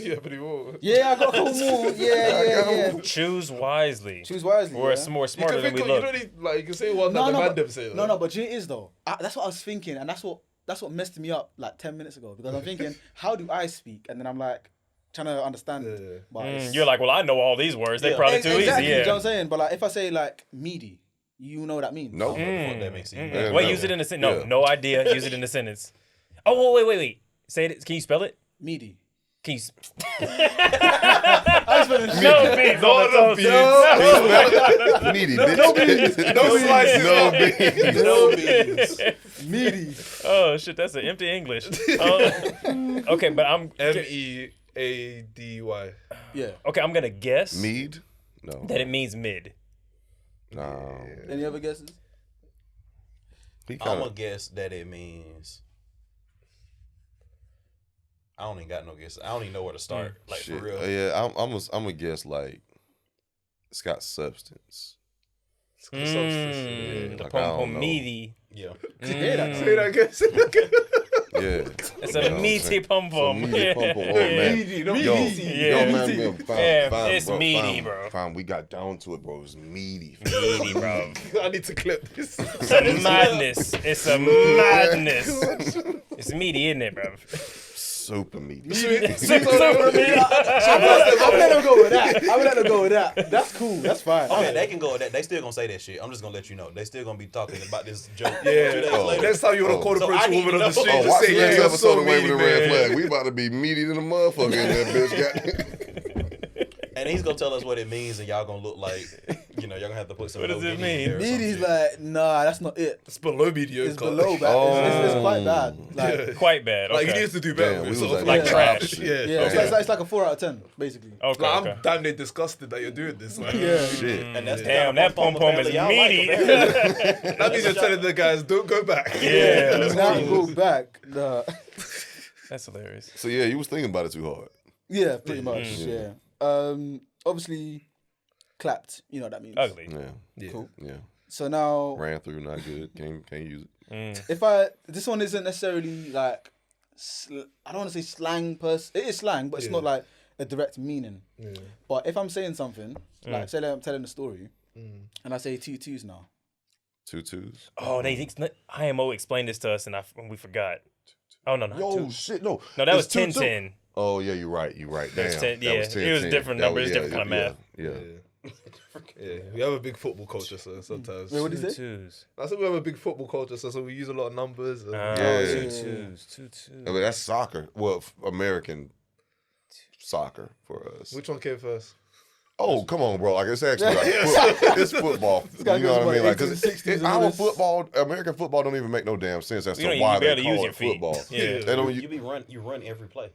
Yeah, but he won't. Yeah, I got a couple more. Yeah. Choose wisely. Choose wisely. We're yeah. more You smarter can than think we of, you look. don't need, like, you can say one that No, the no, man but, them say. no, but you know it is though. That's what I was thinking, and that's what messed me up like 10 minutes ago because I'm thinking, how do I speak? And then I'm like trying to understand. But it's- You're like, well, I know all these words. They're Yeah. probably too exactly, easy. you know what Yeah. I'm saying? But like if I say like meaty, you know what that means. No, What that makes you. Yeah, Wait, no. use it in a sentence. No, Yeah. no idea. Use it in a sentence. Oh, wait. Say it. Can you spell it? Meaty. Can you? I was feeling shit. No beans on the toast. Needy, bitch. No slices. No beans. No beans. Meaty. Oh shit, that's an empty English. Okay, but I'm MEADY. Yeah. okay. I'm gonna guess Mead? No. that it means mid. No. Any other guesses? He I'm kind gonna of. guess that it means. I don't even got no guess. I don't even know where to start. Like Shit. for real. Yeah, I'm gonna guess like it's got substance. The Like, I pom don't pom know. meaty. Yeah. Say that. Say that again. Yeah. It's You know a what I'm meaty saying? pom pom. Some meaty pom pom. Oh man. Meaty, no Yo, meaty. Yeah. yo, man, fine, Yeah, fine, it's bro, meaty, fine, bro. Fine, we got down to it, bro. It was meaty. Meaty, bro. I need to clip this. It's a madness. It's a madness. It's meaty, isn't it, bro? Super meaty. Super meaty. I'm letting them go with that. That's cool. That's fine. Okay, they can go with that. They still gonna say that shit. I'm just gonna let you know. They still gonna be talking about this joke. Yeah. 2 days later. Next time you want to call the So I French need woman to on the know. street, just Watch say, the yeah, next you're episode so of Waving meaty, the Red man. Flag. We about to be meaty than a motherfucker in that bitch. And he's gonna tell us what it means, and y'all gonna look like, y'all gonna have to put some. What does it meaning mean? in there or some Meaty's shit. like, nah, that's not it. It's below mediocre. It's below bad. It's quite bad. Like, Quite bad. Like, he Okay. needs to do better. Damn, we with was sort of like trash. opposite. Yeah. yeah, it's like a 4 out of 10, basically. Okay. Like, Okay. I'm damn near disgusted that you're doing this. Like, Yeah. Shit. And that's Damn, that pom pom is meaty. That means you're telling the guys, don't go back. Yeah. Now go back. Nah. That's hilarious. So yeah, you was thinking about it too hard. Yeah, pretty much. Yeah. Obviously, clapped. You know what that means. Ugly. Yeah. Cool. Yeah. So now, Ran through, not good. Can't use it. if this one isn't necessarily like, I don't want to say slang it is slang, but it's not like a direct meaning. Yeah. But if I'm saying something, like say that I'm telling a story, and I say 2 2s now. 2 2s. Oh, IMO explained this to us, and we forgot. Oh no, not Yo, two. shit, no. No, that was It's 2-2. 10-10. Oh yeah, you're right. Damn, was that 10, yeah. was 10, It was a 10. different That number, was- it's different kind of math. Yeah. Yeah, we have a big football culture, so sometimes. Wait, what did you say? 2-2s. I said we have a big football culture, so we use a lot of numbers. And Oh, Yeah. 2-2s. 2-2s. I mean, that's soccer. Well, American soccer for us. Which one came first? Oh, come on, bro. Like, it's actually like it's football. guy You know goes what I mean? by Like, 'cause 1860s and all our this. football, American football don't even make no damn sense as You to don't- why you they barely use call your it feet. football. Yeah. They don't. You run every play.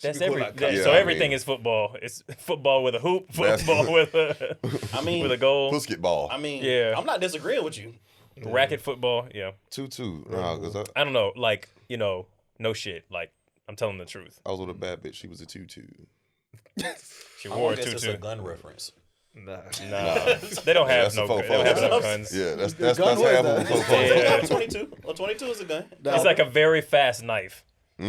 That's Should we call every. that kind of- So Yeah, I everything mean- is football. It's football with a hoop, That's- football with a I mean, with a goal, Basketball. I mean, Yeah. I'm not disagreeing with you. racket football. Yeah, 2-2. Nah, because I don't know. Like no shit. Like I'm telling the truth. I was with a bad bitch. She was a 2-2. She I wore a guess it's a 2-2. gun reference. Nah. Nah, they don't have That's a no. fofo. They don't have no guns. Yeah, that's gun half was of that? a fofo. Yeah. A 22. A 22 is a gun. It's like a very fast knife. A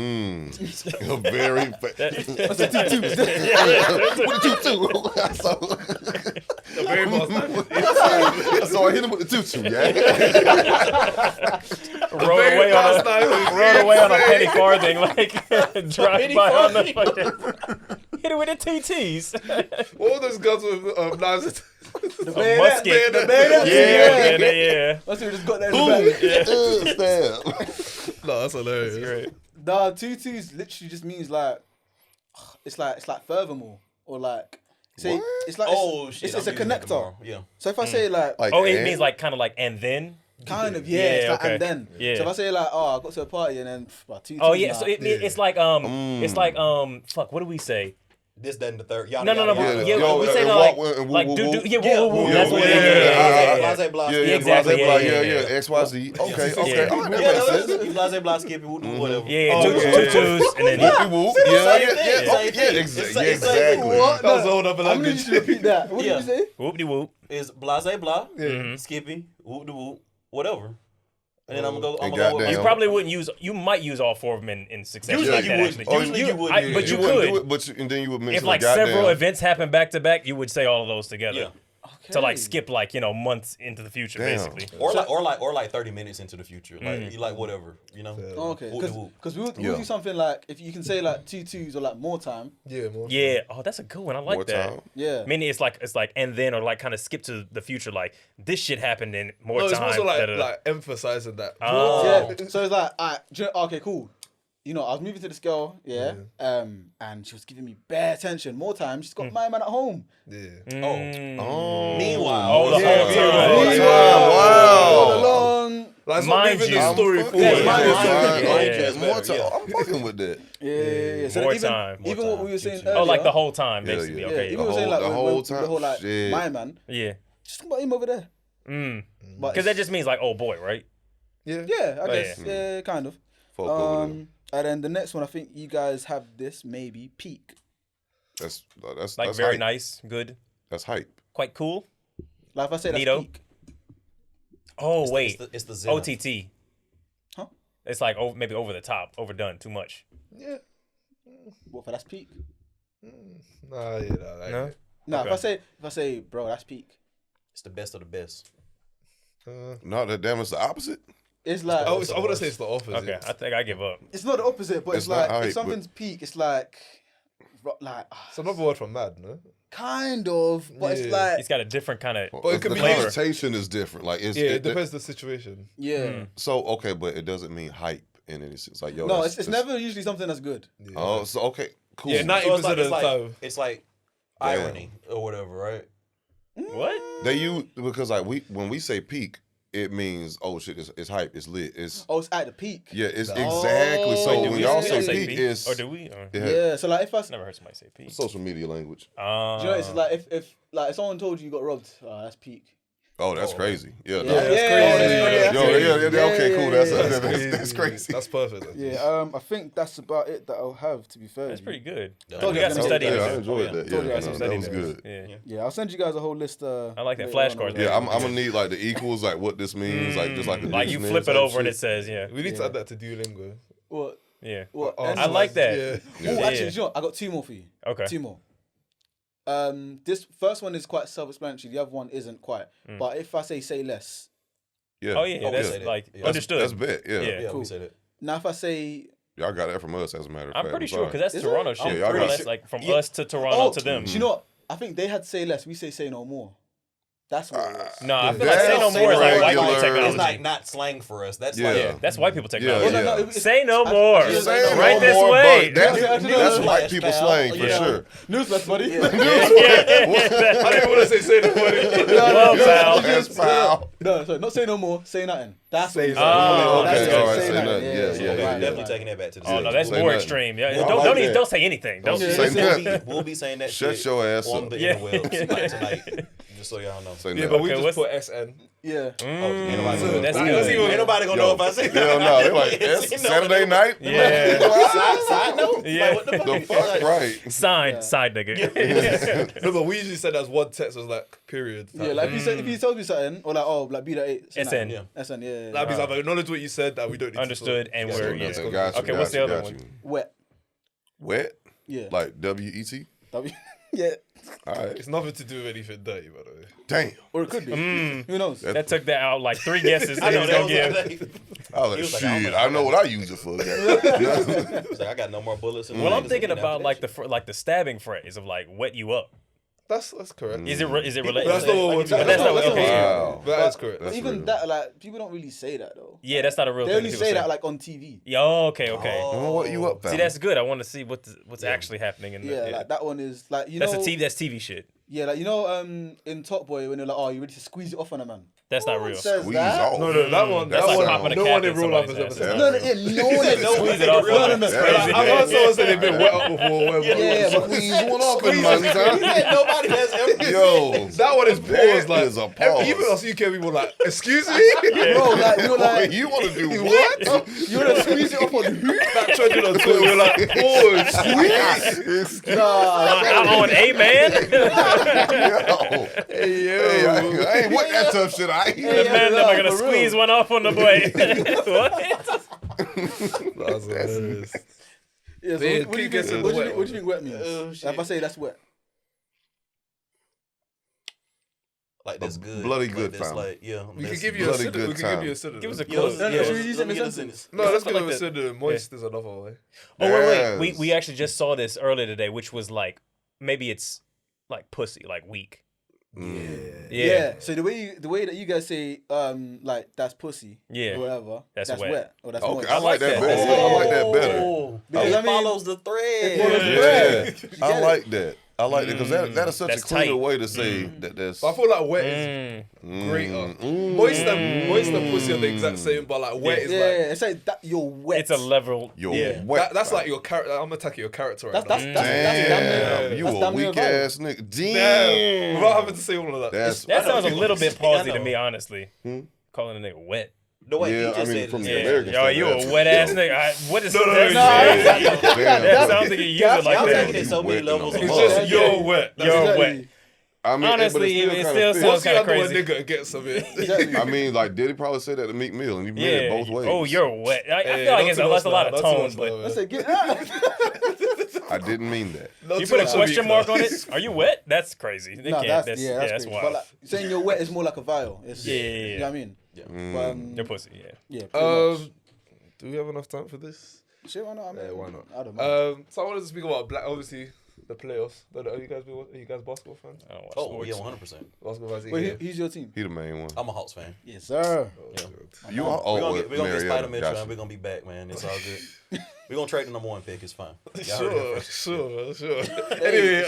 very fast. What's the 2 2s? With the 2-2. The very most So I hit him with the 2-2, yeah. Rode away on a penny farthing, like drive penny by on the farthing. fucking. Hit it with the TTs. all those guns with knives. The musket. The bayonet. Yeah. Let's see, we just got that in the back. Stab. No, that's hilarious. Great. Nah, 2 2s literally just means like, it's like furthermore, or like, say, What? it's like, Oh, it's, shit. it's a I'm using it connector. tomorrow. Yeah. So if I say like, Like, Oh, it and? means like kind of like and then. kind of, yeah, Yeah, it's like, okay. and then. Yeah. So if I say like, oh, I got to a party and then, about 2 2s. Oh yeah, nah. so it's like fuck. What do we say? This, that, and the third. Yada, No. yada, Yeah, yada. Yeah, yo, we say and like walk and like woo, do woo, do woo. yeah Yeah, woo woo. woo, That's woo, what yeah, it is. Blase, blase. Yeah, Exactly, blah, yeah. XYZ. Okay. Yeah. I mean, that Yeah, makes sense. you blase, blase, skip it, whatever. Yeah, Oh, two yeah. twos and then Whoopie whoop. Yeah, Same yeah, thing, yeah. same Oh, yeah, thing. exactly. What? That was a whole other I'm gonna language. need you to repeat that. What Yeah. did you say? whoop de whoop. Is blase, blah, Mm-hmm. skippy, whoop de whoop, whatever. And then I'm gonna go. And I'm gonna go with goddamn- You probably wouldn't use. You might use all four of them in succession. Usually like you that, wouldn't. actually. Usually you wouldn't. But you wouldn't could. do it, but and then you would mention If like goddamn, several events happen back to back, you would say all of those together. Yeah. To like skip like months into the future, Damn. basically. Or like 30 minutes into the future. Like you like whatever, you know. Oh, okay, Whoop de whoop. because we'll Yeah. do something like, if you can say like 2 2s or like more time. Yeah, more. Yeah. Oh, that's a good one. I like more that. time. Yeah. Meaning it's like and then or like kind of skip to the future. Like this shit happened in more No, it's time. also like da-da-da. like emphasizing that. Oh. Yeah. So it's like, okay, cool. I was moving to this girl, and she was giving me bare attention. More time, she's got my man at home. Yeah. Oh. Meanwhile, Oh, the Yeah. whole Yeah. time. All Wow. along. Like, it's not Mind moving you. the story I'm forward. fucking- mind you. Yeah. Yeah. More time. I'm fucking with that. Yeah. So More even, time. even More what we were saying time. earlier. Oh, like the whole time, Yeah, basically. yeah. Okay. even The we were saying whole- like the when- whole when- time. the whole like Shit. my man. Yeah. Just talk about him over there. But Because that just means like, oh boy, right? Yeah. yeah, I Oh, guess yeah, kind of. Fuck over them. And then the next one, I think you guys have this maybe peak. That's Like that's very hype. nice, good, That's hype. quite cool. Like if I say that's Neato. peak. Oh wait, it's the zenith. OTT. Huh? It's like maybe over the top, overdone, too much. Yeah. What for that's peak? Nah, yeah, nah, like, No. No, Okay. if I say bro, that's peak. It's the best of the best. Not that damn. It's the opposite. It's like I want to say it's the opposite. Okay, I think I give up. it's not the opposite, but it's It's not like hype, if something's peak, it's like It's another word from mad, no? kind of, but it's Yeah. like He's got a different kind of. But it could the be connotation is different. Like it's Yeah, it depends on the situation. yeah. So okay, but it doesn't mean hype in any sense. Like yo, No, that's- it's never usually something that's good. Yeah. Oh, so okay, cool. Yeah, 90% So of the time. it's like irony or whatever, right? What? They use because like when we say peak, it means oh shit, it's hype, it's lit, it's Oh, it's at the peak. yeah, it's Oh. exactly. So Wait, do when we y'all still say peak, it's or do we? Or... Yeah. So like if I Never heard somebody say peak. social media language. do you know it's like if like if someone told you got robbed, that's peak. Oh, that's crazy. Yeah, no, Yeah, that's yeah, crazy. yeah, Yo, okay, cool. yeah, That's crazy. That's perfect. Yeah. I think that's about it that I'll have. To be fair. That's pretty good. Told We you got some I study. Yeah, I in enjoyed that. Told you I Yeah, had some no, study that was there. good. Yeah. Yeah, I'll send you guys a whole list. I like that. later on. Flashcards. Yeah, I'm gonna need like the equals, like what this means, like just like a Like you dictionary flip it type over and shit. it says, yeah, We need to add that to Duolingo. What? yeah. What? I like that. Yeah. Oh, Yeah. actually, you know what? I got two more for you. Okay. Two more. This first one is quite self-explanatory. The other one isn't quite. But if I say less. Yeah. Oh yeah, that's yeah. like Yeah. understood. That's bet. Yeah. Yeah. Yeah, Cool. we said it. Now if I say Y'all got that from us, as a matter of fact. I'm pretty sure sorry. because that's Is it? Toronto shit. Yeah, y'all For real, got that's it. like from us to Toronto to them. Do you know what? I think they had say less. We say no more. That's what it was. No, I feel like say no That's more is like white people regular. technology. It's like not slang for us. That's Yeah. like Yeah, that's white people technology. Yeah, yeah. Say no more. Saying Right no this more, way. but That's Newsflash, white people pal. slang for Yeah. sure. Newsflash, buddy. Yeah. I didn't want to say nobody. Well, pal. That's foul. No, sorry, not say no more. Say nothing. That's what it is. Oh, That's okay, it. all right, Say say nothing. nothing. Yeah, so yeah, right, yeah. definitely right. taking that back to the Oh no, city. that's Say more nothing. extreme. Yeah, Yeah, I don't like that. don't say anything. Don't Say say nothing. We'll be saying that Shut shit your ass on up. the Yeah. interwebs like tonight. Just so y'all know. Say Yeah, no. but we Okay, just what's- put SN. Yeah. Mm, Ain't nobody gonna- that's That's good. even- Ain't nobody gonna know if I say Hell no, they're like, that's Saturday night? Yeah. Side note? Yeah. Like, what the The fuck? fuck, right. Side nigga. No, but we usually said as one text was like period. Yeah, like if you told me something, or like, oh, like be that 8. say SN. nothing. SN, yeah. That means I've acknowledged what you said that we don't need Understood, to and talk. we're Yeah, yeah. Got you, Okay, got what's the you, other got one? you. Wet. Wet? Yeah. Like W-E-T? Yeah. All right. It's nothing to do with anything dirty, by the way. Damn. Or it could be. Who knows? That took that out like 3 guesses. I he know was that gonna was give. I was like, He was like, shit, I I know what I use it for. Yeah. It's like, I got no more bullets. In Well, my I'm niggas thinking looking about after like the stabbing phrase of like wet you up. That's correct. Is it related? That's not what we're But that's not talking okay. yeah. Wow. That is correct. That's Even real. that, like, people don't really say that though. Yeah, that's not a real They thing. only people say that like on TV. Yeah, okay. Well, what you up, See, fam? that's good. I want to see what's actually happening in the. Yeah, like that one is like That's TV shit. Yeah, like in Top Boy when they're like, oh, you ready to squeeze it off on a man? That's not real. Says Squeeze that? off. No, that one. That's That like one. popping a No cap one in in real life has somebody's ever ass. said No, that. no, yeah, no one ever Squeeze it off. No, no. That's crazy. I've heard someone say they've been wet up before. Yeah, but Squeeze one off in my time. Nobody has ever. Yo. That one is pause. Like is a pause. even us UK people like, excuse me. bro, like you're like You want to do what? you wanna squeeze it off on who? That trending on Twitter. We're like, pause. Nah, On a man. Yo. Hey yo. Hey, I ain't with that tough shit. I The ain't. man yeah, never gonna for real. squeeze one off on the boy. What? That's hilarious. yeah, so Yeah, what do you keep think? guessing What do wet you think? What do you think wet means? Oh, Like, shit. if I say that's wet. Like that's good. bloody like, good that's time. like yeah. We that's- could give you a Bloody synonym. good We could give time. you a synonym. Give us a Yo, close. No, Yeah. should we use it in let me a get a sentence? No, let's Something give him like a that. synonym. Moist is another way. Oh wait. Yes. We actually just saw this earlier today, which was like maybe it's like pussy, like weak. Yeah. So the way that you guys say like that's pussy. Yeah. Or whatever. That's That's wet. wet. Or that's Okay, moist. I like that that. better. I like that better. Oh, Because, it I mean- follows the thread. follows the Yeah, thread. I like that. I like that because that is such a That's cleaner tight. way to say that. That's But I feel like wet is greater. Moist and pussy are the exact same, but like wet is Yeah, like it's like that you're wet. It's a level. You're yeah. wet. that's like your character. I'm attacking your character right That's now. damn Damn, near. you That's a damn near weak violent. ass nigga. Damn. Damn. Without having to say all of that. That's That sounds a little bit I palsy know. to me, honestly. Calling a nigga wet. No way. Yeah, he just I mean, said from it. the Yeah. American Yo, stuff, you that's- a wet ass yo. nigga. What is No, that? Damn. That sounds like you use it like Y'all that. taking it so many You wet levels in the It's above. just you're wet. That's You're exactly- wet. I mean, Honestly, but it it's still still sounds Once you have kinda to a crazy. nigga, it gets a bit. Exactly. I mean, like, did he probably say that to Meek Mill, and he meant it both ways. Oh, you're wet. I Hey, feel like not it's too a much lot now, of not too tone, much but now, I said, get I didn't mean that. Not you too put a much question week mark now. on it. Are you wet? That's crazy. They No, can't. that's That's crazy. wild. But like, saying you're wet is more like a vial. It's, Yeah. You know what I mean? They're pussy. Yeah. Yeah. Pretty much. Do we have enough time for this? Shit, why not? I mean, Yeah, why not? I don't know. So I wanted to speak about obviously the playoffs. Are you guys basketball fans? I don't watch Oh sports. yeah, 100%. Basketball fans. Wait, who's your team? He the main one. I'm a Hawks fan. Yes, sir. You are We're gonna get Marietta. Spider Mitchell, Gotcha. and we're gonna be back, man. It's all good. We're gonna trade the number 1 pick. It's fine. Y'all heard it first. Sure. Anyway,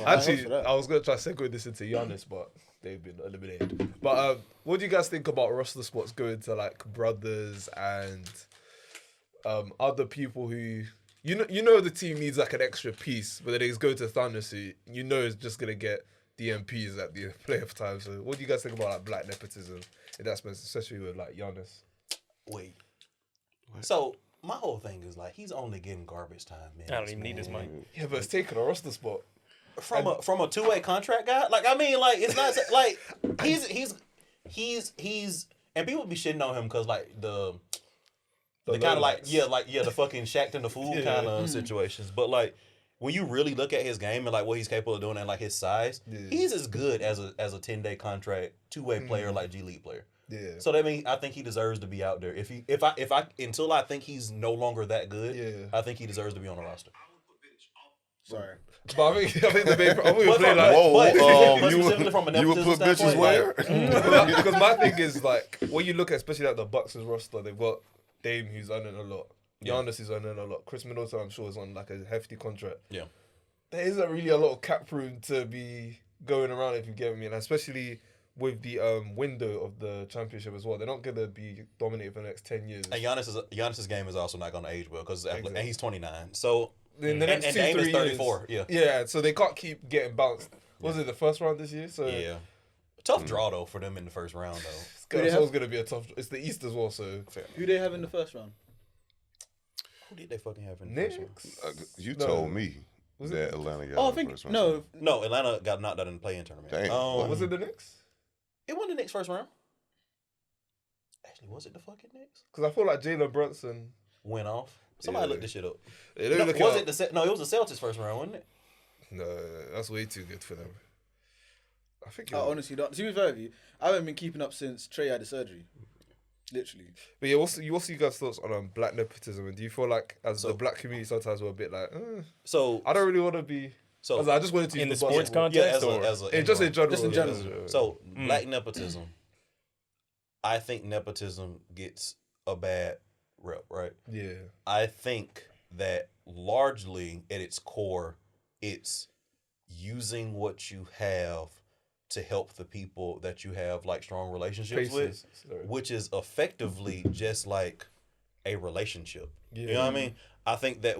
actually, that. I was gonna try to segue this into Giannis, but they've been eliminated. But what do you guys think about roster spots going to like brothers and other people who you know the team needs like an extra piece, but then they just go to Thunder, so you know it's just gonna get the MPs at the playoff time. So what do you guys think about like black nepotism in that sense, especially with like Giannis? Wait. So my whole thing is like he's only getting garbage time, man. I don't even need this money. Yeah, but it's taking a roster spot. From a 2-way contract guy. Like I mean, like it's not like he's and people be shitting on him because like the kind of like the fucking Shaq and the Fool kind of situations. But like when you really look at his game and like what he's capable of doing and like his size, he's as good as a 10-day contract 2-way player like G League player. Yeah. So that means I think he deserves to be out there. If I until I think he's no longer that good, I think he deserves to be on the roster. Sorry. But I think the main problem we play like but specifically from a you would put nepotism bitches where? because my thing is like when you look at especially like the Bucks' roster, they've got Dame who's earning a lot. Giannis is earning a lot. Chris Middleton, I'm sure, is on like a hefty contract. Yeah. There isn't really a lot of cap room to be going around, if you get me, and especially with the window of the championship as well. They're not gonna be dominated for the next 10 years. And Giannis's game is also not going to age well because and he's 29. So In the next and 2-3 Dame is years, 34. Yeah. Yeah, so they can't keep getting bounced. Was it the first round this year? So Yeah. Tough draw though for them in the first round though. it's always gonna be a tough. It's the East as well, so Who they have in the first round? Who did they fucking have in the first round? Knicks. You No. told me that Atlanta got Oh, I the think first round. no. No, Atlanta got knocked out in the play-in tournament. Dang. Was it the Knicks? It wasn't the Knicks first round. Actually, was it the fucking Knicks? Because I feel like Jalen Brunson. Went off. Somebody Yeah. look this shit up. They No, look was up. it the no? It was the Celtics first round, wasn't it? No, that's way too good for them. I think. I honestly don't. To be fair with you, I haven't been keeping up since Trey had the surgery. Literally. But yeah, what's you guys' thoughts on black nepotism? And do you feel like as the black community sometimes we're a bit like, So I don't really want to be. So I just wanted to In the use sports basketball. context, yeah, or as a Just in general. Just in general. So black nepotism. I think nepotism gets a bad rep, right? Yeah. I think that largely at its core, it's using what you have to help the people that you have like strong relationships with, which is effectively just like a relationship. Yeah. You know what I mean? I think that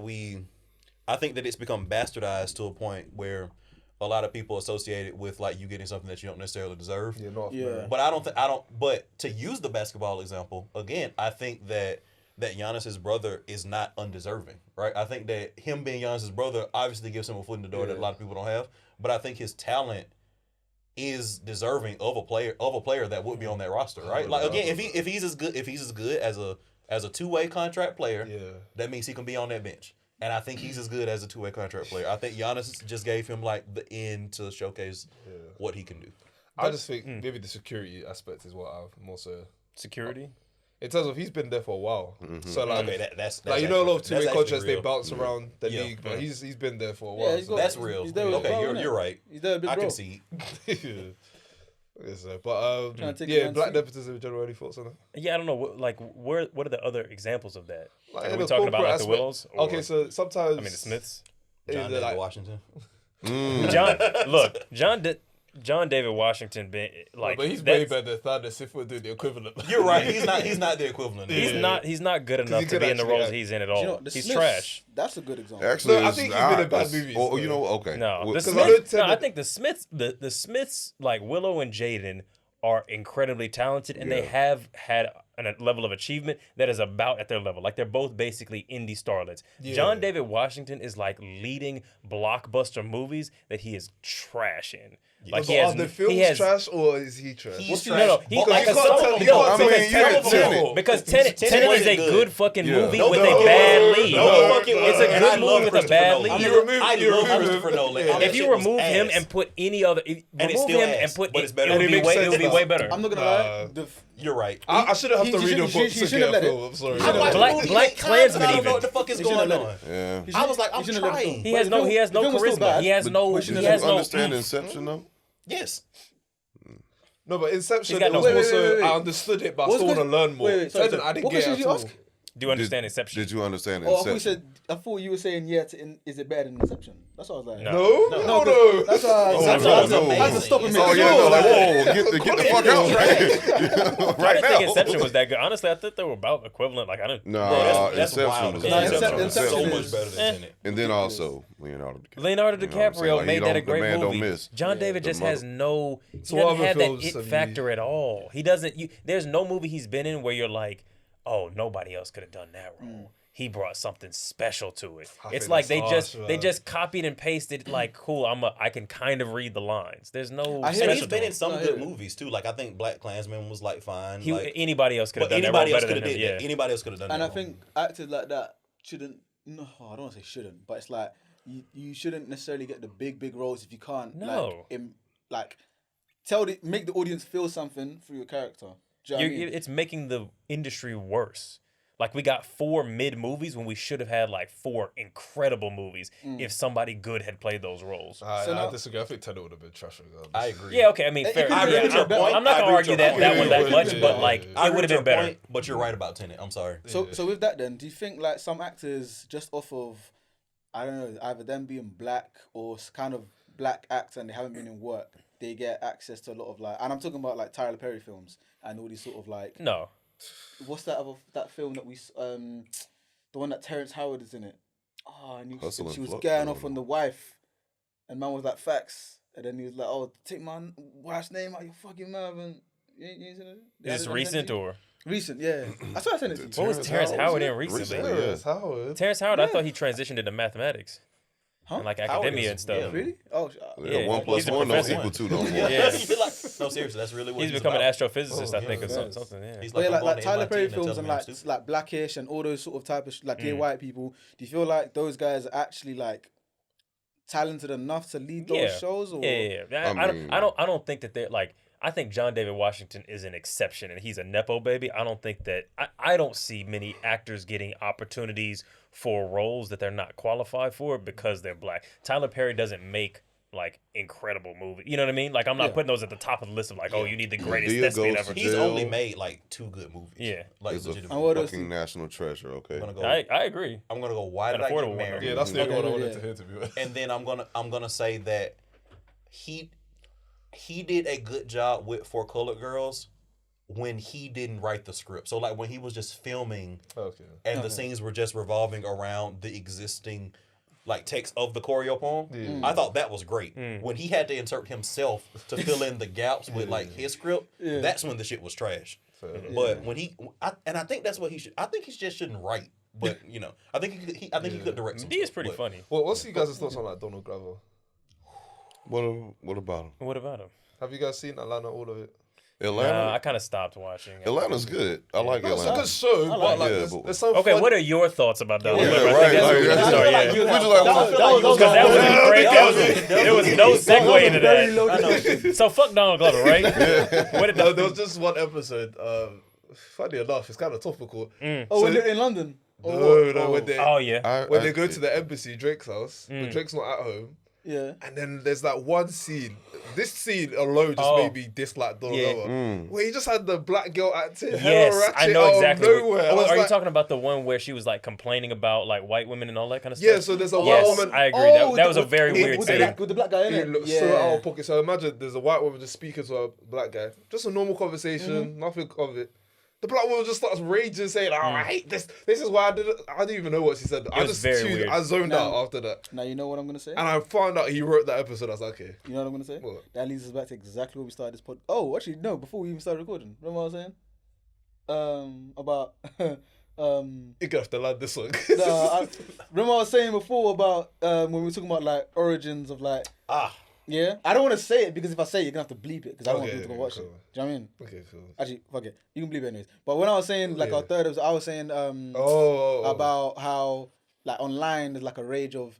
it's become bastardized to a point where a lot of people associate it with like you getting something that you don't necessarily deserve. Yeah. But but to use the basketball example, again, I think that Giannis's brother is not undeserving, right? I think that him being Giannis's brother obviously gives him a foot in the door that a lot of people don't have, but I think his talent is deserving of a player that would be on that roster, right? Like again, if he's as good as a 2-way contract player, that means he can be on that bench. And I think he's as good as a 2-way contract player. I think Giannis just gave him like the end to showcase what he can do. I just think maybe the security aspect is what I've more so. security. In terms of he's been there for a while, so like, Okay, that's like you know, a lot of actually- 2-way that's contracts actually they bounce around the Yeah. league, but he's been there for a Yeah, while. he's so got- That's real. He's there with Okay, Bro, innit? you're right. He's there with Big I Bro. can see. Yes, sir. But Trying to take yeah, Man black City. nepotism in general. Any thoughts on that? Yeah, I don't know. What are the other examples of that? Like, Are in we the talking about corporate like the aspect- Willows? Or, Okay, so sometimes I mean the Smiths. John they're David like, Washington. John David Washington been like, but he's way that's- better than Thaddeus if we're doing the equivalent. You're right. He's not the equivalent. He's not good enough he to could be in the actually roles act. he's in at all. You know, the He's Smiths, trash. That's a good example. Actually, No, I it's think he's been in not. bad It's- movies, Oh, though. you know, okay. No, Well, the 'cause I know Smiths. Ted- No, I think the Smiths, like Willow and Jaden, are incredibly talented, and they have had a level of achievement that is about at their level. Like they're both basically indie starlets. Yeah. John David Washington is like leading blockbuster movies that he is trash in. Like But are the films trash or is he trash? He's No, trash. he But like you can't tell- you can't tell me Tenet. because Tenet is a wasn't good. good fucking movie No, with no, a bad lead. No, fucking It's a and I good love movie with a Christopher bad Nolan. lead. I love Christopher Nolan. Yeah. If you remove him and put any other, it's remove still him ass, and put but it's it, better. it would And it be makes way, sense it would be now. way better. I'm not gonna Nah. lie. You're right. I shouldn't have to He read a shouldn't- book he to shouldn't get a let it. film. I'm sorry. I watched Black- the movie Black 8 times and I Klansman don't know what even. the fuck is He going shouldn't let on. Yeah. I was like, I'm He shouldn't let it trying. go. He has no The film was still charisma. bad. He has no. But He you has no. understand Inception though? Yes. No, but Inception, He's got it no- was Wait, also, wait. I understood it, but I What still was want to learn more. wait, sorry, Tenet, I didn't what get it question at did you all. ask? Do you understand Inception? Did you understand Oh, I thought you Inception? said. I thought you were saying is it better than Inception? That's what I was like. No. No. That's why I Inception no. was I had to stop him. amazing. Oh yeah, no, like whoa, get the fuck out I right didn't think now. Inception was that good. Honestly, I thought they were about equivalent. Like I didn't. Nah, That's Inception wild. was Nah, Inception Inception was so is- much better than Tenet. and then also Leonardo DiCaprio. Leonardo You know what I'm saying? DiCaprio Like, made that a the great man movie. don't miss. John David The just mother- has no. He So what doesn't other have that films it have you- factor at all. He doesn't. There's no movie he's been in where you're like, oh, nobody else could have done that role. He brought something special to it. I It's think like that's they harsh, just copied and pasted. Like, cool. I can kind of read the lines. There's no. I hear And that he's special been to in him. some No, good yeah. movies too. Like I think Black Klansman was like fine. He, like, anybody else could have but done that anybody role else better could than have him. did that. Yeah. Anybody else could have done And that. I think actors like that shouldn't. No, I don't want to say shouldn't, but it's like you shouldn't necessarily get the big roles if you can't No. like make the audience feel something through your character. Do you know what I mean? It's making the industry worse. Like we got 4 mid movies when we should have had like 4 incredible movies if somebody good had played those roles. I now- disagree. I think Tenet would have been trash regardless. I agree. Yeah, okay. I mean, It fair. could I be- mean, it could be better. I'm not gonna argue that one that much, Yeah, but yeah, like yeah. it would have been better. But you're right about Tenet. I'm sorry. So with that then, do you think like some actors just off of I don't know either them being black or kind of black acts and they haven't been in work, they get access to a lot of like, and I'm talking about like Tyler Perry films and all these sort of like No, what's that film that we the one that Terrence Howard is in it. Oh, and Hustle and she was Flow. getting off on the wife, and man was like facts, and then he was like, "Oh, take my wife's name out your fucking mouth." And you ain't seen it? is this recent or recent? Yeah, that's what I sent it to you. what was Terrence Howard in recently? Recently, yeah. Terrence Howard. Terrence Howard, I thought he transitioned into mathematics Huh? and like Howard academia is- and stuff. yeah. Really? Oh, Yeah, Yeah, 1 plus he's a 1 don't professor. equal 2 no more. Yeah. You're like, no, seriously, that's really what He's he's becoming an about. astrophysicist, I Oh, think, or yeah. something. Yeah. He's but yeah, I'm like going to Tyler MIT Perry and they're films telling and me I'm like stupid. like Blackish and all those sort of type of like gay white people. Do you feel like those guys are actually like talented enough to lead those shows? Or Yeah. I don't think that they're like. I think John David Washington is an exception, and he's a nepo baby. I don't think that I don't see many actors getting opportunities for roles that they're not qualified for because they're black. Tyler Perry doesn't make like incredible movies. You know what I mean? Like I'm not putting those at the top of the list of like, oh, you need the greatest Dia thespian goes ever. to He's jail. only made like 2 good movies. Yeah. like He's a legitimately. And what else? fucking national treasure, okay? I'm gonna go. I agree. I'm gonna go. Why did An I affordable get one, married? though. Yeah, that's the only one I Okay, wanted yeah. to hear, to be honest. And then I'm gonna say that he did a good job with For Colored Girls when he didn't write the script. So like when he was just filming Okay. and the scenes were just revolving around the existing like text of the choreo poem. I thought that was great. When he had to insert himself to fill in the gaps with like his script, that's when the shit was trash. But when I think that's what he should. I think he just shouldn't write. But you know, I think he could direct. Some He is stuff, pretty but- funny. Well, what's you guys' thoughts on like Donald Glover? What about him? What about him? Have you guys seen Atlanta? All of it? Atlanta? I kind of stopped watching. Atlanta's good. I like It's a Atlanta. good show, but like, it. there's, Yeah, but- there's some Okay, fun- what are your thoughts about Donald Yeah, Glover? I right. think that's Like, where we that's- start, yeah. Would you like Because that was great. There was no segue into that. So fuck Donald Glover, right? What did No, there was just one episode. Funny enough, it's kind of topical. Oh, when they're in London. No, when they Oh yeah. when they go to the embassy, Drake's house, but Drake's not at home. Yeah. And then there's that one scene. This scene alone just made me dislike Donald Yeah. Glover. Where he just had the black girl acting Yes, hella ratchet I know out exactly. of nowhere. I Oh, was are you like, talking about the one where she was like complaining about like white women and all that kind of stuff? Yeah, so there's a white Yes, woman. I agree. Oh, that was a with- very with- weird with scene. with the black guy in It it. looks Yeah. so out of pocket. So imagine there's a white woman just speaking to a black guy. Just a normal conversation, nothing of it. The black woman just starts raging, saying, "Oh, I hate this. This is why I didn't. I didn't even know what she said. I was just very tuned. weird. I zoned No. out after that, Now you know what I'm gonna say. and I found out he wrote that episode. I was like, okay, You know what I'm gonna say? What? That leads us back to exactly where we started this pod. Oh, actually, no. Before we even started recording, remember what I was saying? about You're gonna have to learn this one. remember I was saying before about when we were talking about like origins of like yeah. I don't want to say it because if I say it, you're gonna have to bleep it because I don't want people to go watch it. Do you know what I mean? Okay, cool. Actually, fuck it. You can bleep it anyways. But when I was saying like our third, I was saying about how like online there's like a rage of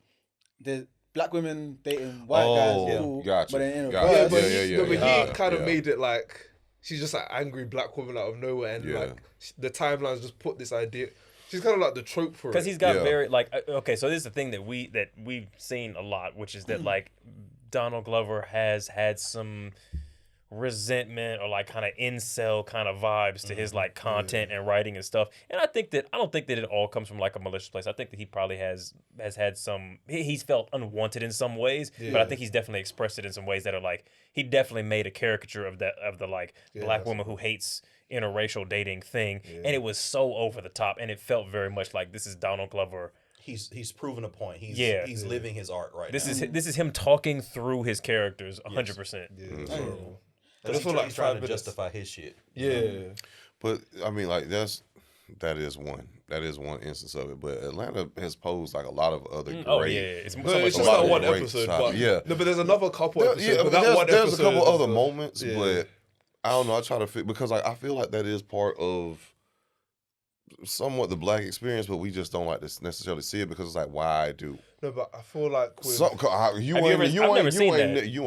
the black women dating white guys, cool, gotcha. but then in Gotcha. reverse, But he kind of made it like she's just like angry black woman out of nowhere, and like the timelines just put this idea. She's kind of like the trope for it. Because he's got very like okay, so this is the thing that we've seen a lot, which is that like Donald Glover has had some resentment or like kind of incel kind of vibes to his like content and writing and stuff. And I don't think that it all comes from like a malicious place. I think that he probably has had some. He's felt unwanted in some ways, but I think he's definitely expressed it in some ways that are like he definitely made a caricature of the like black woman who hates interracial dating thing, and it was so over the top, and it felt very much like this is Donald Glover. He's proven a point. He's living his art right now. This is him talking through his characters 100%. But he's trying to justify his shit. Yeah. But I mean, like that is one instance of it. But Atlanta has posed like a lot of other great. It's It's just not one episode, but no, but there's another couple episodes. There's a couple other moments, but I don't know. I try to fit because I feel like that is part of somewhat the black experience, but we just don't like to necessarily see it because it's like, why do? No, but I feel like you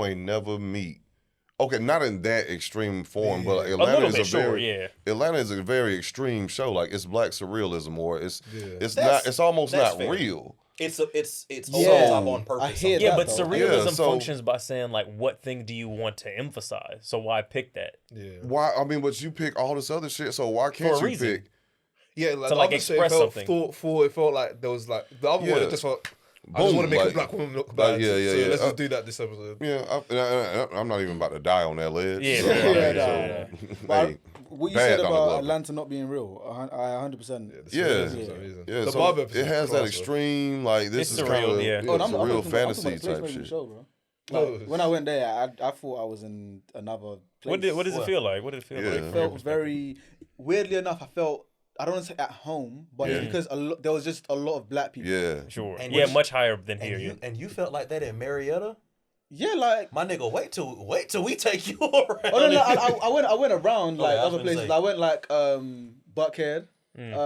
ain't never meet. Okay, not in that extreme form, but Atlanta is a very extreme show. Like it's black surrealism, or it's almost not fair. Real. It's over the top on purpose. I hear Yeah, that, but though. surrealism functions by saying like, what thing do you want to emphasize? So why pick that? Yeah. Why? I mean, but you pick all this other shit. So why can't you pick? Yeah, like, to like express something. Thoughtful. It felt like there was like the other one. It just felt. I just want to make a black woman look bad. So let's just do that this episode. Yeah, I'm not even about to die on that ledge. What you said about Atlanta not being real, I 100%. Yeah. The So Barb episode it has that extreme, like this It's is surreal, kind of yeah. it's a real fantasy type shit. Show, bro. Like, when I went there, I thought I was in another place. What does it feel like? What did it feel like? It felt very weirdly enough. I don't want to say at home, but it's because there was just a lot of black people. Yeah, Sure. And much higher than here. And you felt like that in Marietta? Yeah, like my nigga, wait till we take you around. Oh no, I went around like other places. I went like Buckhead. Buckhead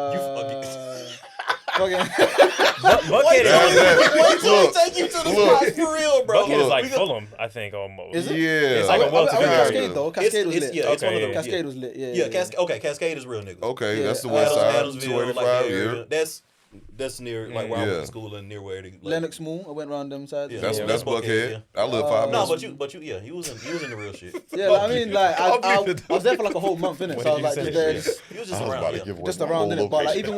is take you to the spots for real, bro. Buckhead is like Fulham, I think, almost. Is it? Yeah, it's like a well-to-do Cascade though. Cascade was lit. It's one of them. Cascade was lit. Yeah. Cascade is real niggas. Okay, that's the west side. 285. That's near like where I went to school and near where Lennox Moon. I went around them sides. That's Buckhead. I live 5 minutes. No, but you, he was in the real shit. Yeah, I mean, like I was there for like a whole month, innit? So I was like, he was just around, just around, innit? But like even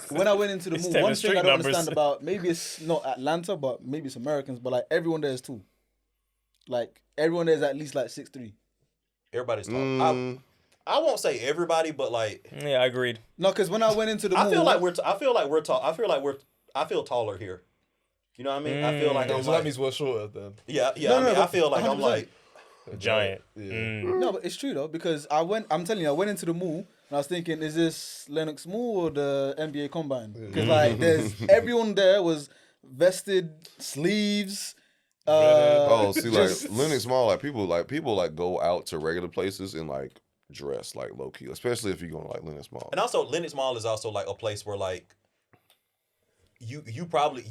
when I went into the mall, one thing I don't understand about maybe it's not Atlanta, but maybe it's Americans, but like everyone there is tall. Like everyone there is at least like 6'3". Everybody's tall. I won't say everybody, but like I agreed. No, because when I went into the mall, I feel like we're tall. I feel taller here. You know what I mean? I feel like so that means we're shorter then. Yeah. I feel like 100%. I'm like giant. No, but it's true though because I'm telling you, I went into the mall and I was thinking, is this Lennox Mall or the NBA Combine? Because like everyone there was vested, sleeves. See, like Lennox Mall, like people go out to regular places and like dress like low key, especially if you're going to like Lennox Mall. And also Lennox Mall is also like a place where like you probably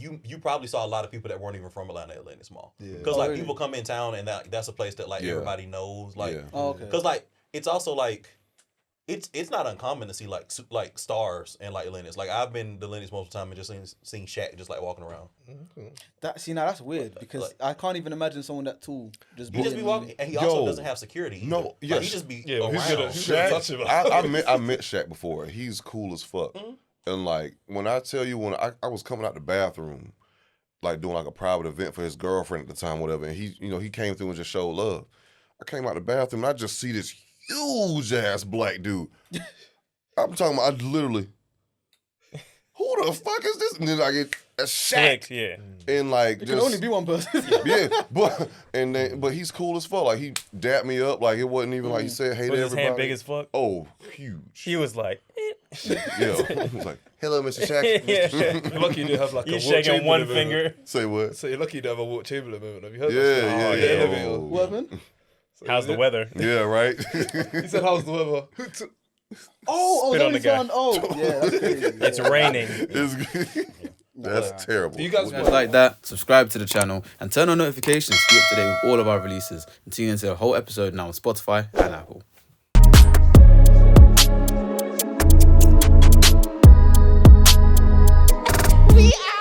saw a lot of people that weren't even from Atlanta at Lennox Mall. Because like people come in town and that's a place that like everybody knows. Like because like it's also like it's not uncommon to see like stars and like Lennox. Like I've been to Lennox most of the time and just seen Shaq just like walking around. Now that's weird because like, I can't even imagine someone that tall just be walking, and he also doesn't have security either. No, yeah, like, he just be around. Shaq, I met Shaq before. He's cool as fuck. And like when I tell you, when I was coming out the bathroom, like doing like a private event for his girlfriend at the time, whatever, and he came through and just showed love. I came out the bathroom and I just see this huge ass black dude. I'm talking about, I literally, who who the fuck is this? And then I get a Shaq. Click, yeah. And like, It can only be one person. yeah, but he's cool as fuck. Like he dapped me up. Like it wasn't even like he said hey to Was his everybody. hand big as fuck? Oh, huge. He was like, Yeah, he was like, hello, Mr. Shaq. yeah. You're lucky you didn't have like a He's Wilt shaking one Chamberlain moment. finger. Say what? So you're lucky you don't have a Wilt Chamberlain moment. Have you heard Yeah, that? yeah, story? yeah. Oh. What happened? How's the weather? Yeah, right. He said, "How's the weather?" Oh, Spit on that the guy. sound. Oh, yeah, that's crazy. It's raining. That's terrible. You guys If you like that, subscribe to the channel and turn on notifications to be up to date with all of our releases. And tune into the whole episode now on Spotify and Apple. We out.